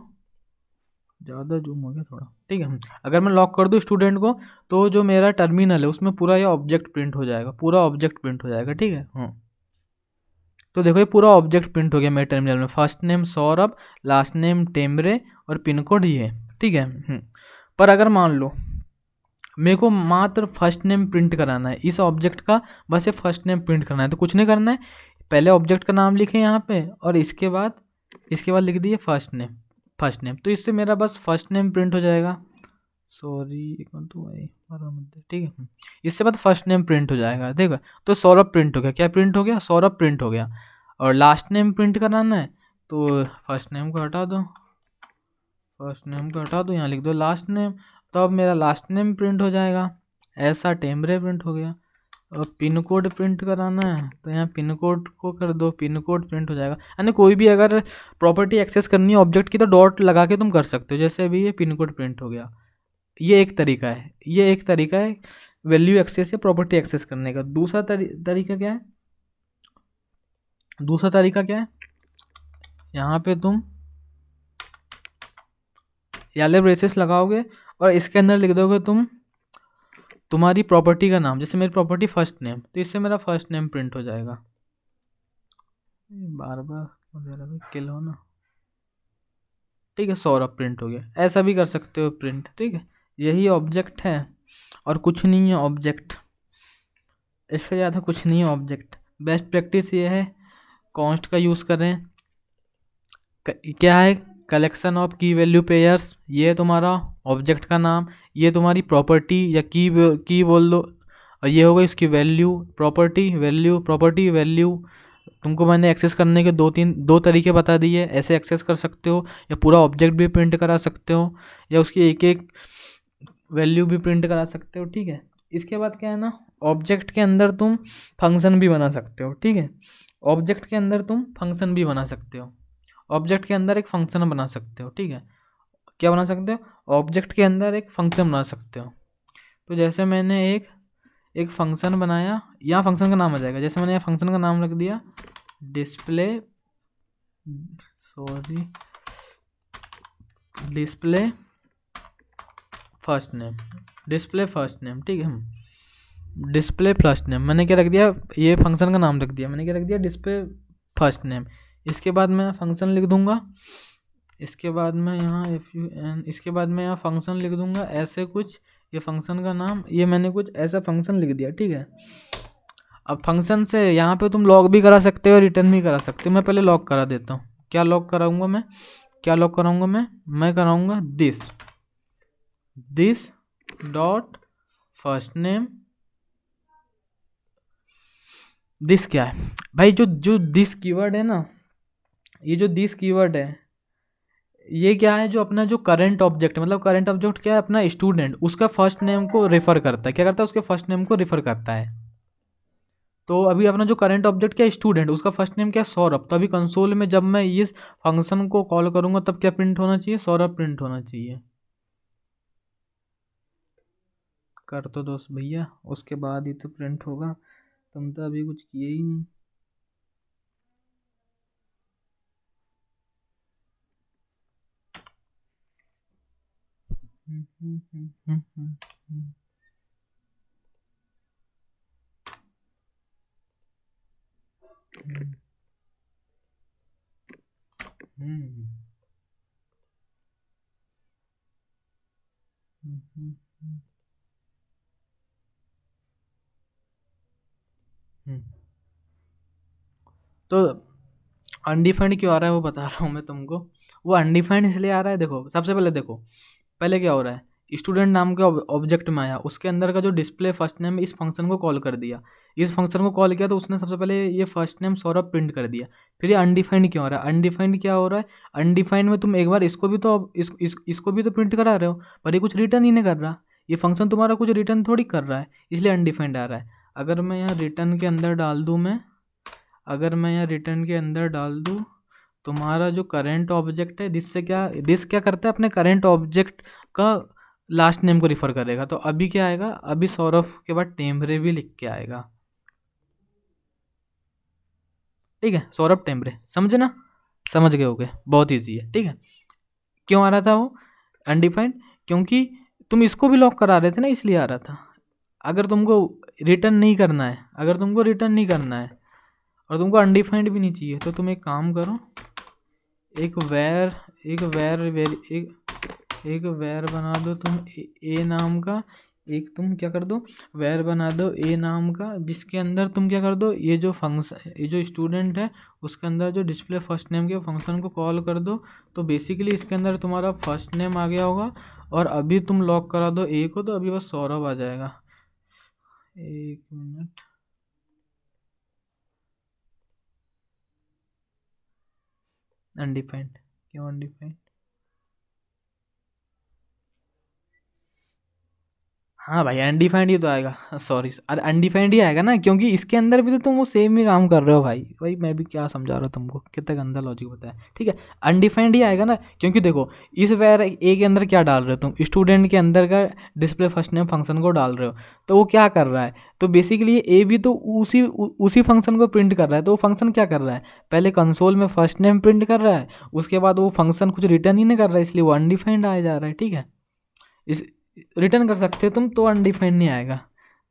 ज़्यादा जूम हो गया थोड़ा, ठीक है। अगर मैं लॉक कर दूँ स्टूडेंट को, तो जो मेरा टर्मिनल है उसमें पूरा ये ऑब्जेक्ट प्रिंट हो जाएगा, ठीक है। हाँ, तो देखो ये पूरा ऑब्जेक्ट प्रिंट हो गया मेरे टर्मिनल में। First name Saurabh, last name Temre, और पिन कोड ये, ठीक है। पर अगर मान लो मेरे को मात्र फर्स्ट नेम प्रिंट कराना है इस ऑब्जेक्ट का, बस ये फर्स्ट नेम प्रिंट करना है, तो कुछ नहीं करना है। पहले ऑब्जेक्ट का नाम लिखे यहाँ पे, और इसके बाद लिख दिए फर्स्ट नेम। तो इससे मेरा बस फर्स्ट नेम प्रिंट हो जाएगा। ठीक है। इससे बाद फर्स्ट नेम प्रिंट हो जाएगा, देखो। तो सौरभ प्रिंट हो गया। क्या प्रिंट हो गया? सौरभ प्रिंट हो गया। और लास्ट नेम प्रिंट कराना है, तो फर्स्ट नेम को हटा दो, यहाँ लिख दो लास्ट नेम। तो अब मेरा लास्ट नेम प्रिंट हो जाएगा। ऐसा टेमरे प्रिंट हो गया। और पिन कोड प्रिंट कराना है, तो यहाँ पिन कोड को कर दो, पिन कोड प्रिंट हो जाएगा। यानी कोई भी अगर प्रॉपर्टी एक्सेस करनी है ऑब्जेक्ट की, तो डॉट लगा के तुम कर सकते हो। जैसे अभी ये पिन कोड प्रिंट हो गया। ये एक तरीका है वैल्यू एक्सेस या प्रॉपर्टी एक्सेस करने का। दूसरा तरीका क्या है? यहाँ पे तुम याले ब्रेसेस लगाओगे और इसके अंदर लिख दोगे तुम्हारी प्रॉपर्टी का नाम। जैसे मेरी प्रॉपर्टी फर्स्ट नेम, तो इससे मेरा फर्स्ट नेम प्रिंट हो जाएगा। बार किल हो ना, ठीक है। सौरभ प्रिंट हो गया। ऐसा भी कर सकते हो प्रिंट, ठीक है। यही ऑब्जेक्ट है और कुछ नहीं है ऑब्जेक्ट, इससे ज़्यादा कुछ नहीं है ऑब्जेक्ट। बेस्ट प्रैक्टिस ये है, कॉन्स्ट का यूज़ करें। क्या है? कलेक्शन ऑफ की वैल्यू पेयर्स। ये तुम्हारा ऑब्जेक्ट का नाम, ये तुम्हारी प्रॉपर्टी या की बोल दो, और ये होगा इसकी वैल्यू। प्रॉपर्टी वैल्यू तुमको मैंने एक्सेस करने के दो तरीके बता दिए। ऐसे एक्सेस कर सकते हो, या पूरा ऑब्जेक्ट भी प्रिंट करा सकते हो, या उसकी एक एक वैल्यू भी प्रिंट करा सकते हो, ठीक है। इसके बाद क्या है ना, ऑब्जेक्ट के अंदर तुम फंक्शन भी बना सकते हो, ठीक है। ऑब्जेक्ट के अंदर तुम फंक्शन भी बना सकते हो। ऑब्जेक्ट के अंदर एक फंक्शन बना सकते हो, ठीक है। क्या बना सकते हो? ऑब्जेक्ट के अंदर एक फंक्शन बना सकते हो। तो जैसे मैंने एक फंक्शन बनाया, यहाँ फंक्शन का नाम आ जाएगा। जैसे मैंने यहाँ फंक्शन का नाम रख दिया display display first name, display first name, ठीक है। डिस्प्ले फर्स्ट नेम मैंने क्या रख दिया, ये फंक्शन का नाम रख दिया मैंने, क्या रख दिया, डिस्प्ले फर्स्ट नेम। इसके बाद मैं फंक्शन लिख दूंगा, इसके बाद मैं यहाँ इसके बाद मैं यहाँ फंक्शन लिख दूंगा ऐसे कुछ, ये फंक्शन का नाम, ये मैंने कुछ ऐसा फंक्शन लिख दिया, ठीक है। अब फंक्शन से यहाँ पे तुम लॉग भी करा सकते हो, रिटर्न भी करा सकते हो। मैं पहले लॉग करा देता हूँ। क्या लॉग कराऊंगा मैं, क्या लॉग कराऊंगा मैं कराऊंगा this dot first name. This क्या है भाई, जो दिस कीवर्ड है ना, ये जो दिस कीवर्ड है ये क्या है, जो अपना जो करंट ऑब्जेक्ट, मतलब करंट ऑब्जेक्ट क्या है, अपना स्टूडेंट, उसका फर्स्ट नेम को रेफर करता है। क्या करता है, उसके फर्स्ट नेम को रेफर करता है। तो अभी अपना जो करंट ऑब्जेक्ट क्या है, स्टूडेंट, उसका फर्स्ट नेम क्या है, सौरभ। तो अभी कंसोल में जब मैं इस फंक्शन को कॉल करूंगा तब क्या प्रिंट होना चाहिए, सौरभ प्रिंट होना चाहिए। कर तो दोस्त भैया, उसके बाद ही तो प्रिंट होगा, तुम तो अभी कुछ किए ही नहीं। तो अनडिफाइंड क्यों आ रहा है वो बता रहा हूँ मैं तुमको। वो अनडिफाइंड इसलिए आ रहा है, देखो सबसे पहले देखो, पहले क्या हो रहा है, स्टूडेंट नाम के ऑब्जेक्ट में आया, उसके अंदर का जो डिस्प्ले फर्स्ट नेम, इस फंक्शन को कॉल कर दिया। इस फंक्शन को कॉल किया तो उसने सबसे पहले ये फर्स्ट नेम सौरभ प्रिंट कर दिया। फिर ये अनडिफाइंड क्यों आ रहा है, अनडिफाइंड क्या हो रहा है, अनडिफाइंड में तुम एक बार इसको भी तो इसको भी तो प्रिंट करा रहे हो, पर ये कुछ रिटर्न ही नहीं कर रहा। ये फंक्शन तुम्हारा कुछ रिटर्न थोड़ी कर रहा है, इसलिए अनडिफाइंड आ रहा है। अगर मैं यहाँ रिटर्न के अंदर डाल दूँ, अगर मैं यहाँ रिटर्न के अंदर डाल दूँ, तुम्हारा जो करेंट ऑब्जेक्ट है, दिस क्या करता है, अपने करेंट ऑब्जेक्ट का लास्ट नेम को रिफर करेगा। तो अभी क्या आएगा, अभी सौरभ के बाद टेम्परे भी लिख के आएगा, ठीक है। सौरभ टेम्परे, समझे ना, समझ गए होगे, बहुत ईजी है, ठीक है। क्यों आ रहा था वो अनडिफाइंड, क्योंकि तुम इसको भी लॉक करा रहे थे ना, इसलिए आ रहा था। अगर तुमको रिटर्न नहीं करना है, अगर तुमको रिटर्न नहीं करना है और तुमको अनडिफाइंड भी नहीं चाहिए, तो तुम एक काम करो, एक वेर बना दो तुम ए नाम का, एक तुम क्या कर दो, वेर बना दो ए नाम का, जिसके अंदर तुम क्या कर दो, ये जो फंक्शन, ये जो स्टूडेंट है उसके अंदर जो डिस्प्ले फर्स्ट नेम के फंक्शन को कॉल कर दो। तो बेसिकली इसके अंदर तुम्हारा फर्स्ट नेम आ गया होगा, और अभी तुम लॉक करा दो ए को, तो अभी बस सौरभ आ जाएगा। एक मिनट, अनडिफाइंड क्यों, अनडिफाइंड, हाँ भाई अनडिफाइंड ही तो आएगा, सॉरी, अरे अनडिफाइंड ही आएगा ना, क्योंकि इसके अंदर भी तो तुम वो सेम ही काम कर रहे हो भाई। भाई मैं भी क्या समझा रहा हूँ तुमको, कितना गंदा लॉजिक बताया, ठीक है। अनडिफाइंड ही आएगा ना, क्योंकि देखो इस वेर ए के अंदर क्या डाल रहे हो तुम, स्टूडेंट के अंदर का डिस्प्ले फर्स्ट नेम फंक्शन को डाल रहे हो, तो वो क्या कर रहा है, तो बेसिकली ए भी तो उसी फंक्शन को प्रिंट कर रहा है। तो वो फंक्शन क्या कर रहा है, पहले कंसोल में फर्स्ट नेम प्रिंट कर रहा है, उसके बाद वो फंक्शन कुछ रिटर्न ही नहीं कर रहा है, इसलिए वो अनडिफाइंड आ जा रहा है, ठीक है। इस रिटर्न कर सकते हो तुम, तो अनडिफाइंड नहीं आएगा।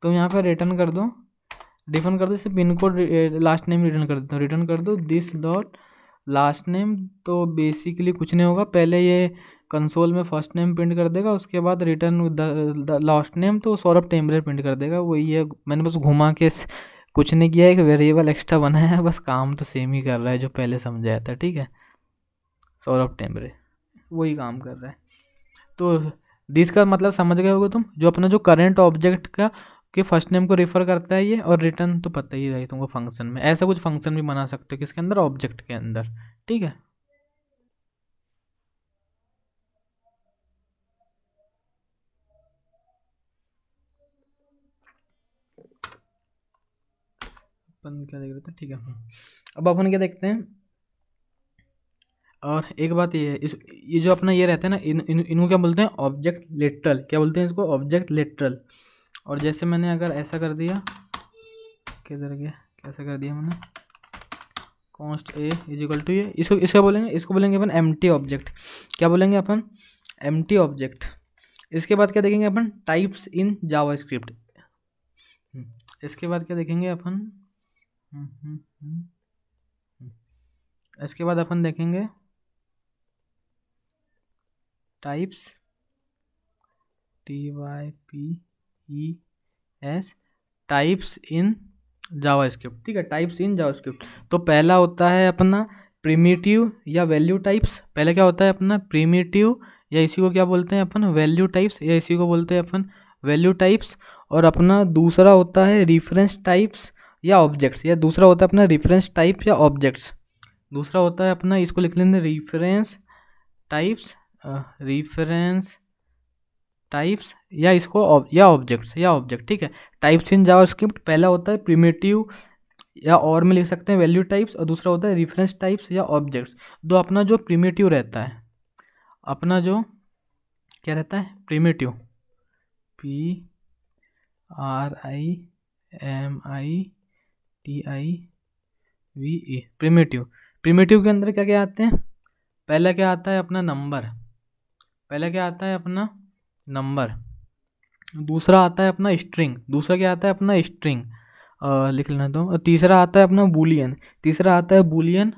तुम यहाँ पर रिटर्न कर दो, डिफाइन कर दो, इसे pin code last name return कर देता हूँ, रिटर्न कर दो दिस डॉट लास्ट नेम। तो बेसिकली कुछ नहीं होगा, पहले ये कंसोल में फर्स्ट नेम प्रिंट कर देगा, उसके बाद रिटर्न द लास्ट नेम, तो सौरभ टेम्परे प्रिंट कर देगा। वही है, मैंने बस घुमा के कुछ नहीं किया, एक वेरिएबल एक्स्ट्रा बनाया है, बस काम तो सेम ही कर रहा है जो पहले समझाया था, ठीक है। सौरभ टेम्परे वही काम कर रहा है। तो दिस का मतलब समझ गए होगे तुम, जो अपना जो करंट ऑब्जेक्ट का के फर्स्ट नेम को रेफर करता है ये, और रिटर्न तो पता ही है तुमको फंक्शन में। ऐसा कुछ फंक्शन भी बना सकते हो किसके अंदर, ऑब्जेक्ट के अंदर, ठीक है। अपन क्या देख रहे थे, ठीक है। अब अपन क्या देखते हैं, और एक बात ये है, ये जो अपना ये रहता है ना, इनको क्या बोलते हैं, ऑब्जेक्ट लिटरल, क्या बोलते हैं इसको, ऑब्जेक्ट लिटरल। और जैसे मैंने अगर ऐसा कर दिया, किधर गया, कैसा कर दिया मैंने, const a is equal to ये, इसको बोलेंगे अपन एम्प्टी ऑब्जेक्ट। क्या बोलेंगे अपन? Empty object. इसके बाद क्या देखेंगे अपन? Types in JavaScript. इसके बाद क्या देखेंगे अपन? इसके बाद अपन देखेंगे types, TYPES, types in JavaScript. ठीक है, टाइप्स इन जावास्क्रिप्ट। तो पहला होता है अपना प्रिमिटिव या वैल्यू टाइप्स। पहले क्या होता है अपना? प्रिमिटिव, या इसी को क्या बोलते हैं अपन? वैल्यू टाइप्स, या इसी को बोलते हैं अपन वैल्यू टाइप्स। और अपना दूसरा होता है रेफरेंस टाइप्स या ऑब्जेक्ट्स, या दूसरा होता है अपना रेफरेंस टाइप या ऑब्जेक्ट्स। दूसरा होता है अपना, इसको लिख लेंगे रेफरेंस टाइप्स, रेफरेंस टाइप्स, या इसको या ऑब्जेक्ट्स या ऑब्जेक्ट। ठीक है, टाइप्स इन जावास्क्रिप्ट पहला होता है प्रिमिटिव, या और में लिख सकते हैं वैल्यू टाइप्स, और दूसरा होता है रेफरेंस टाइप्स या ऑब्जेक्ट्स। दो अपना जो प्रिमिटिव रहता है, अपना जो क्या रहता है? Primitive, PRIMITIVE, primitive. प्रिमिटिव के अंदर क्या क्या आते हैं? पहला क्या आता है अपना? नंबर। पहला क्या आता है अपना? नंबर। दूसरा आता है अपना स्ट्रिंग। दूसरा क्या आता है अपना? स्ट्रिंग, लिख लेना दो। और तीसरा आता है अपना बूलियन। तीसरा आता है बूलियन।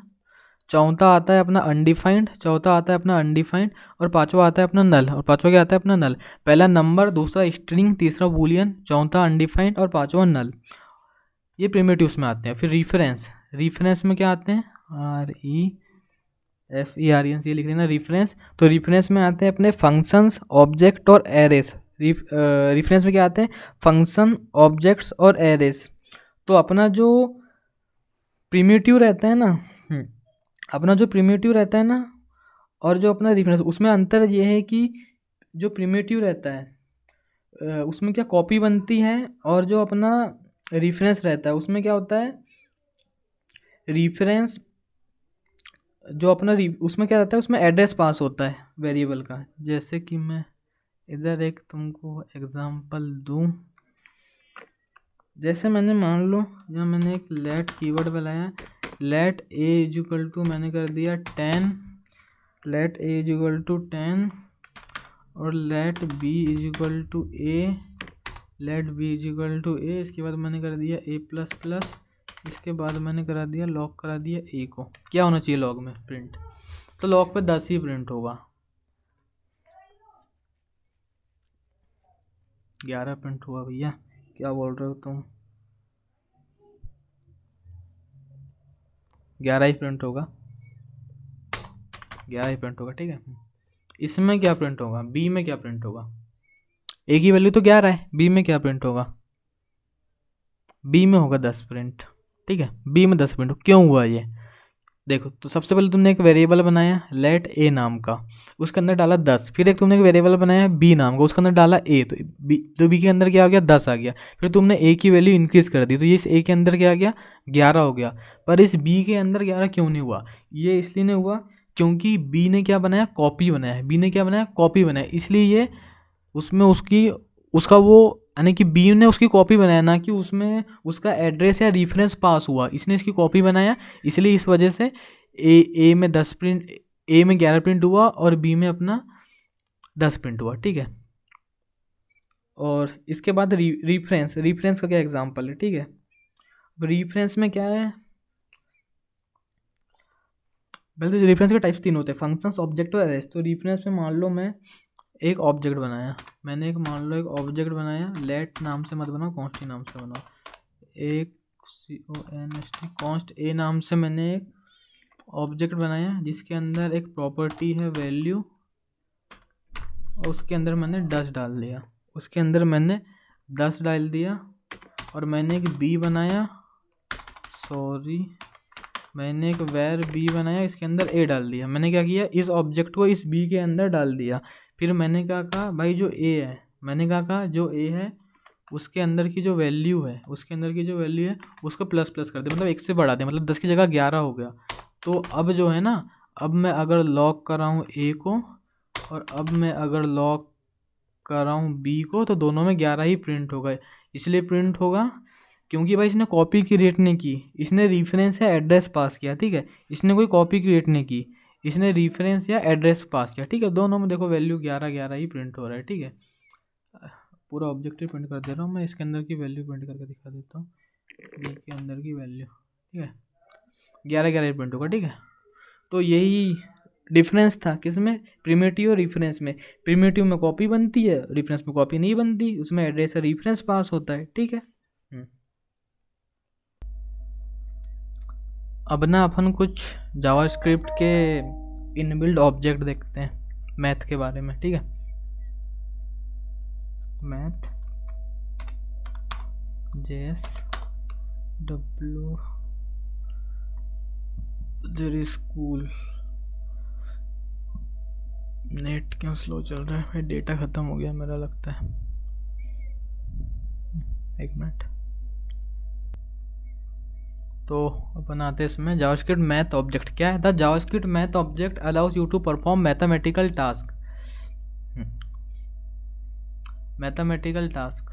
चौथा आता है अपना अनडिफाइंड। चौथा आता है अपना अनडिफाइंड। और पांचवा आता है अपना नल। और पांचवा क्या आता है अपना? नल। पहला नंबर, दूसरा स्ट्रिंग, तीसरा बूलियन, चौथा अनडिफाइंड और पांचवा नल। ये प्रिमिटिव्स में आते हैं। फिर रेफरेंस, रेफरेंस में क्या आते हैं? REFERENS, ये लिख लेना रेफरेंस। तो रेफरेंस में आते हैं अपने फंक्शंस, ऑब्जेक्ट और एरेस। रेफरेंस में क्या आते हैं? फंक्शन, ऑब्जेक्ट्स और एरेस। तो अपना जो प्रिमिटिव रहता है ना, अपना जो प्रिमिटिव रहता है ना, और जो अपना रेफरेंस, उसमें अंतर ये है कि जो प्रिमिटिव रहता है उसमें क्या कॉपी बनती है, और जो अपना रेफरेंस रहता है उसमें क्या होता है? रेफरेंस जो अपना उसमें क्या रहता है? उसमें एड्रेस पास होता है वेरिएबल का। जैसे कि मैं इधर एक तुमको एग्जांपल दूं, जैसे मैंने मान लो यहाँ मैंने एक लेट कीवर्ड बनाया, let A is equal to मैंने कर दिया 10, let A is equal to 10, और let B is equal to A, let B is equal to A. इसके बाद मैंने कर दिया ए प्लस प्लस। इसके बाद मैंने करा दिया लॉग, करा दिया ए को। क्या होना चाहिए लॉग में? प्रिंट। तो लॉग पे 10 ही प्रिंट होगा, 11 प्रिंट हुआ भैया। क्या बोल रहे हो तुम? 11 ही प्रिंट होगा, 11 ही प्रिंट होगा। ठीक है, इसमें क्या प्रिंट होगा? बी में क्या प्रिंट होगा? ए की वैल्यू तो 11 है, बी में क्या प्रिंट होगा? बी में होगा 10 प्रिंट। ठीक है, बी में 10 प्रिंट। क्यों हुआ ये? देखो, तो सबसे पहले तुमने एक वेरिएबल बनाया लेट ए नाम का, उसके अंदर डाला 10। फिर एक तुमने एक वेरिएबल बनाया बी नाम का, उसके अंदर डाला ए, तो बी के अंदर क्या हो गया? 10 आ गया। फिर तुमने ए की वैल्यू इंक्रीज कर दी, तो ये इस ए के अंदर क्या आ गया? 11 हो गया। पर इस बी के अंदर 11 क्यों नहीं हुआ? ये इसलिए नहीं हुआ क्योंकि बी ने क्या बनाया? कॉपी बनाया है। बी ने क्या बनाया? कॉपी बनाया। इसलिए ये उसमें उसका वो, यानी कि बी ने उसकी कॉपी बनाया, ना कि उसमें उसका एड्रेस या रेफरेंस पास हुआ। इसने इसकी कॉपी बनाया, इसलिए इस वजह से ए में 10 प्रिंट, ए में 11 प्रिंट हुआ और बी में अपना 10 प्रिंट हुआ। ठीक है, और इसके बाद रेफरेंस, रेफरेंस का क्या एग्जांपल है? ठीक है, रेफरेंस में क्या है? पहले तो रेफरेंस के टाइप्स 3 होते हैं, फंक्शंस, ऑब्जेक्ट और एरेस। तो रेफरेंस में मान लो मैं एक ऑब्जेक्ट बनाया, मैंने एक मान लो एक ऑब्जेक्ट बनाया, लेट नाम से मत बनाओ, कॉन्स्ट नाम से बनाओ, एक CONST कॉन्स्ट ए नाम से मैंने एक ऑब्जेक्ट बनाया जिसके अंदर एक प्रॉपर्टी है वैल्यू, और उसके अंदर मैंने 10 डाल दिया, उसके अंदर मैंने 10 डाल दिया। और मैंने एक बी बनाया, मैंने एक वेर बी बनाया, इसके अंदर ए डाल दिया। मैंने क्या किया? इस ऑब्जेक्ट को इस बी के अंदर डाल दिया। फिर मैंने क्या कहा? भाई जो ए है, मैंने क्या कहा? जो ए है उसके अंदर की जो वैल्यू है, उसके अंदर की जो वैल्यू है उसको प्लस प्लस कर दे, मतलब 1 से बढ़ा दे, मतलब 10 की जगह 11 हो गया। तो अब जो है ना, अब मैं अगर लॉक कर रहा हूँ ए को, और अब मैं अगर लॉक कर रहा हूँ बी को, तो दोनों में 11 ही प्रिंट होगा। इसलिए प्रिंट होगा क्योंकि भाई इसने कॉपी क्रिएट नहीं की, इसने रेफरेंस या एड्रेस पास किया, ठीक है। इसने कोई कॉपी क्रिएट नहीं की, इसने रेफरेंस या एड्रेस पास किया, ठीक है। दोनों में देखो वैल्यू 11 ही प्रिंट हो रहा है, ठीक है। पूरा ऑब्जेक्टिव प्रिंट कर दे रहा हूँ मैं, इसके अंदर की वैल्यू प्रिंट करके दिखा देता हूँ। ये के अंदर की वैल्यू, ठीक है, 11 प्रिंट होगा, ठीक है। तो यही डिफरेंस था किसमें, प्रिमिटिव और रेफरेंस में। प्रिमिटिव में कॉपी बनती है, रेफरेंस में कॉपी नहीं बनती, उसमें एड्रेस और रेफरेंस पास होता है, ठीक है। अब ना अपन कुछ जावास्क्रिप्ट के इनबिल्ड ऑब्जेक्ट देखते हैं मैथ के बारे में, ठीक है। Math JS W Jerry school. Net क्यों स्लो चल रहा है भाई, डेटा ख़त्म हो गया मेरा लगता है, एक मिनट। तो अपन आते हैं इसमें जावास्क्रिप्ट मैथ ऑब्जेक्ट क्या है। The JavaScript math object allows you to perform mathematical task. Mathematical task.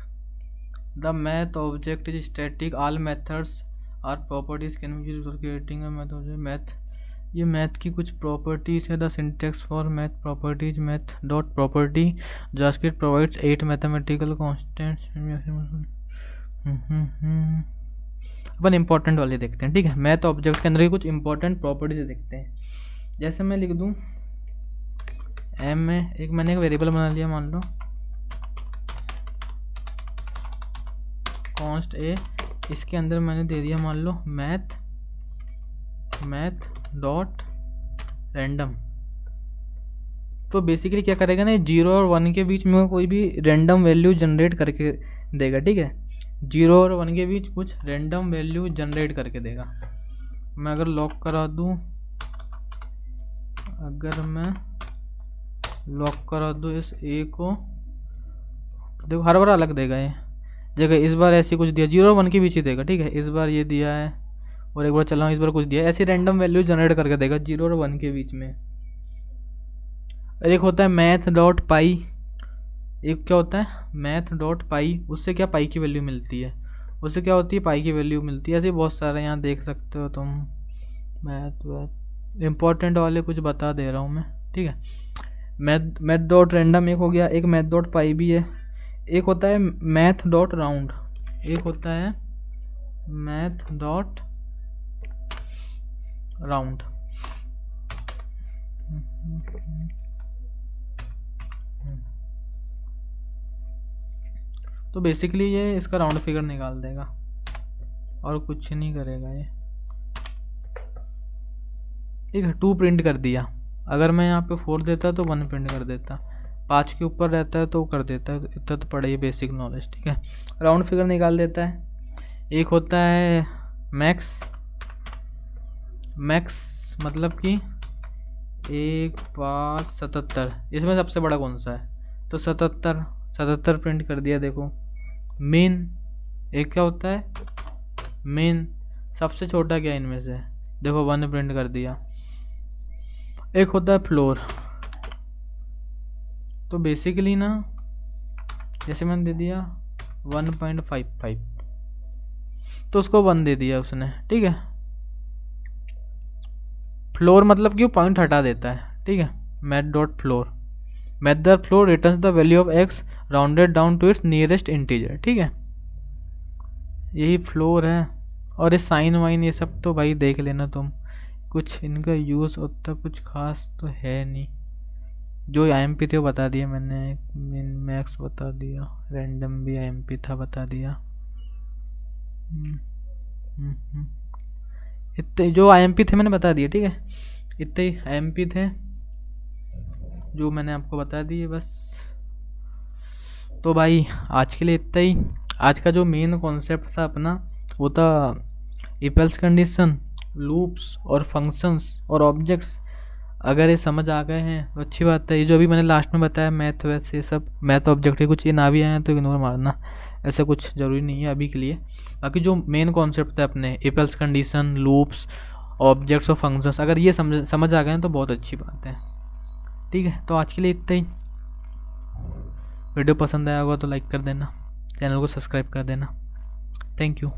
The math object is static, all methods are properties can be used for creating a math object. Math, ये math की कुछ properties है। The syntax for math properties, math dot property. JavaScript provides 8 mathematical constants. अपन important वाले देखते हैं, ठीक है। मैथ ऑब्जेक्ट के अंदर की कुछ इंपॉर्टेंट प्रॉपर्टीज देखते हैं। जैसे मैं लिख दूं एम में, एक मैंने एक वेरिएबल बना लिया, मान लो कॉन्स्ट ए, इसके अंदर मैंने दे दिया मान लो मैथ डॉट रैंडम। तो बेसिकली क्या करेगा ना, 0 और 1 के बीच में कोई भी रैंडम वैल्यू जनरेट करके देगा, ठीक है। 0 और 1 के बीच कुछ रैंडम वैल्यू जनरेट करके देगा। मैं अगर लॉक करा दूं, इस ए को, तो देखो हर बार अलग देगा ये जगह। इस बार ऐसी कुछ दिया, 0 और 1 के बीच ही देगा, ठीक है। इस बार ये दिया है, और एक बार चला इस बार कुछ दिया, ऐसी रैंडम वैल्यू जनरेट करके देगा 0 और 1 के बीच में। एक होता है मैथ डॉट पाई, एक क्या होता है मैथ डॉट पाई, उससे क्या पाई की वैल्यू मिलती है, उससे क्या होती है पाई की वैल्यू मिलती है। ऐसे बहुत सारे यहाँ देख सकते हो तुम। मैथ इम्पोर्टेंट वाले कुछ बता दे रहा हूँ मैं, ठीक है। मैथ डॉट रैंडम एक हो गया, एक मैथ डॉट पाई भी है, एक होता है मैथ डॉट राउंड, एक होता है मैथ डॉट राउंड। तो बेसिकली ये इसका राउंड फिगर निकाल देगा और कुछ नहीं करेगा ये, ठीक है। 2 प्रिंट कर दिया, अगर मैं यहाँ पे 4 देता तो 1 प्रिंट कर देता, 5 के ऊपर रहता है तो कर देता है। इतना तो पढ़े बेसिक नॉलेज, ठीक है। राउंड फिगर निकाल देता है। एक होता है मैक्स मतलब कि 1 5 77, इसमें सबसे बड़ा कौन सा है, तो 77 प्रिंट कर दिया। देखो मेन, एक क्या होता है मेन, सबसे छोटा क्या इनमें से, देखो 1 प्रिंट कर दिया। एक होता है फ्लोर, तो बेसिकली ना जैसे मैंने दे दिया 1.55, तो उसको 1 दे दिया उसने, ठीक है। फ्लोर मतलब कि वो पॉइंट हटा देता है, ठीक है। Math dot floor, math the floor returns the value of x rounded down to its nearest integer, ठीक है। यही फ्लोर है। और ये साइन वाइन ये सब तो भाई देख लेना तुम, कुछ इनका यूज़ उतना कुछ खास तो है नहीं। जो IMP थे वो बता दिया मैंने, मिन मैक्स बता दिया, रैंडम भी IMP था बता दिया। इतने जो IMP थे मैंने बता दिए, ठीक है। इतने ही IMP थे जो मैंने आपको बता दिए बस। तो भाई आज के लिए इतना ही। आज का जो मेन कॉन्सेप्ट था अपना वो था इफ एल्स कंडीशन, लूप्स और फंक्शंस और ऑब्जेक्ट्स। अगर ये समझ आ गए हैं तो अच्छी बात है। ये जो भी मैंने लास्ट में बताया मैथ वैथ ये सब मैथ ऑब्जेक्ट, कुछ ये ना भी आए हैं तो इग्नोर मारना, ऐसा कुछ ज़रूरी नहीं है अभी के लिए। बाकी जो मेन कॉन्सेप्ट है अपने if else condition, loops, objects और फंक्शंस, अगर ये समझ आ गए हैं तो बहुत अच्छी बात है, ठीक है। तो आज के लिए इतना ही। वीडियो पसंद आया होगा तो लाइक कर देना, चैनल को सब्सक्राइब कर देना। Thank you.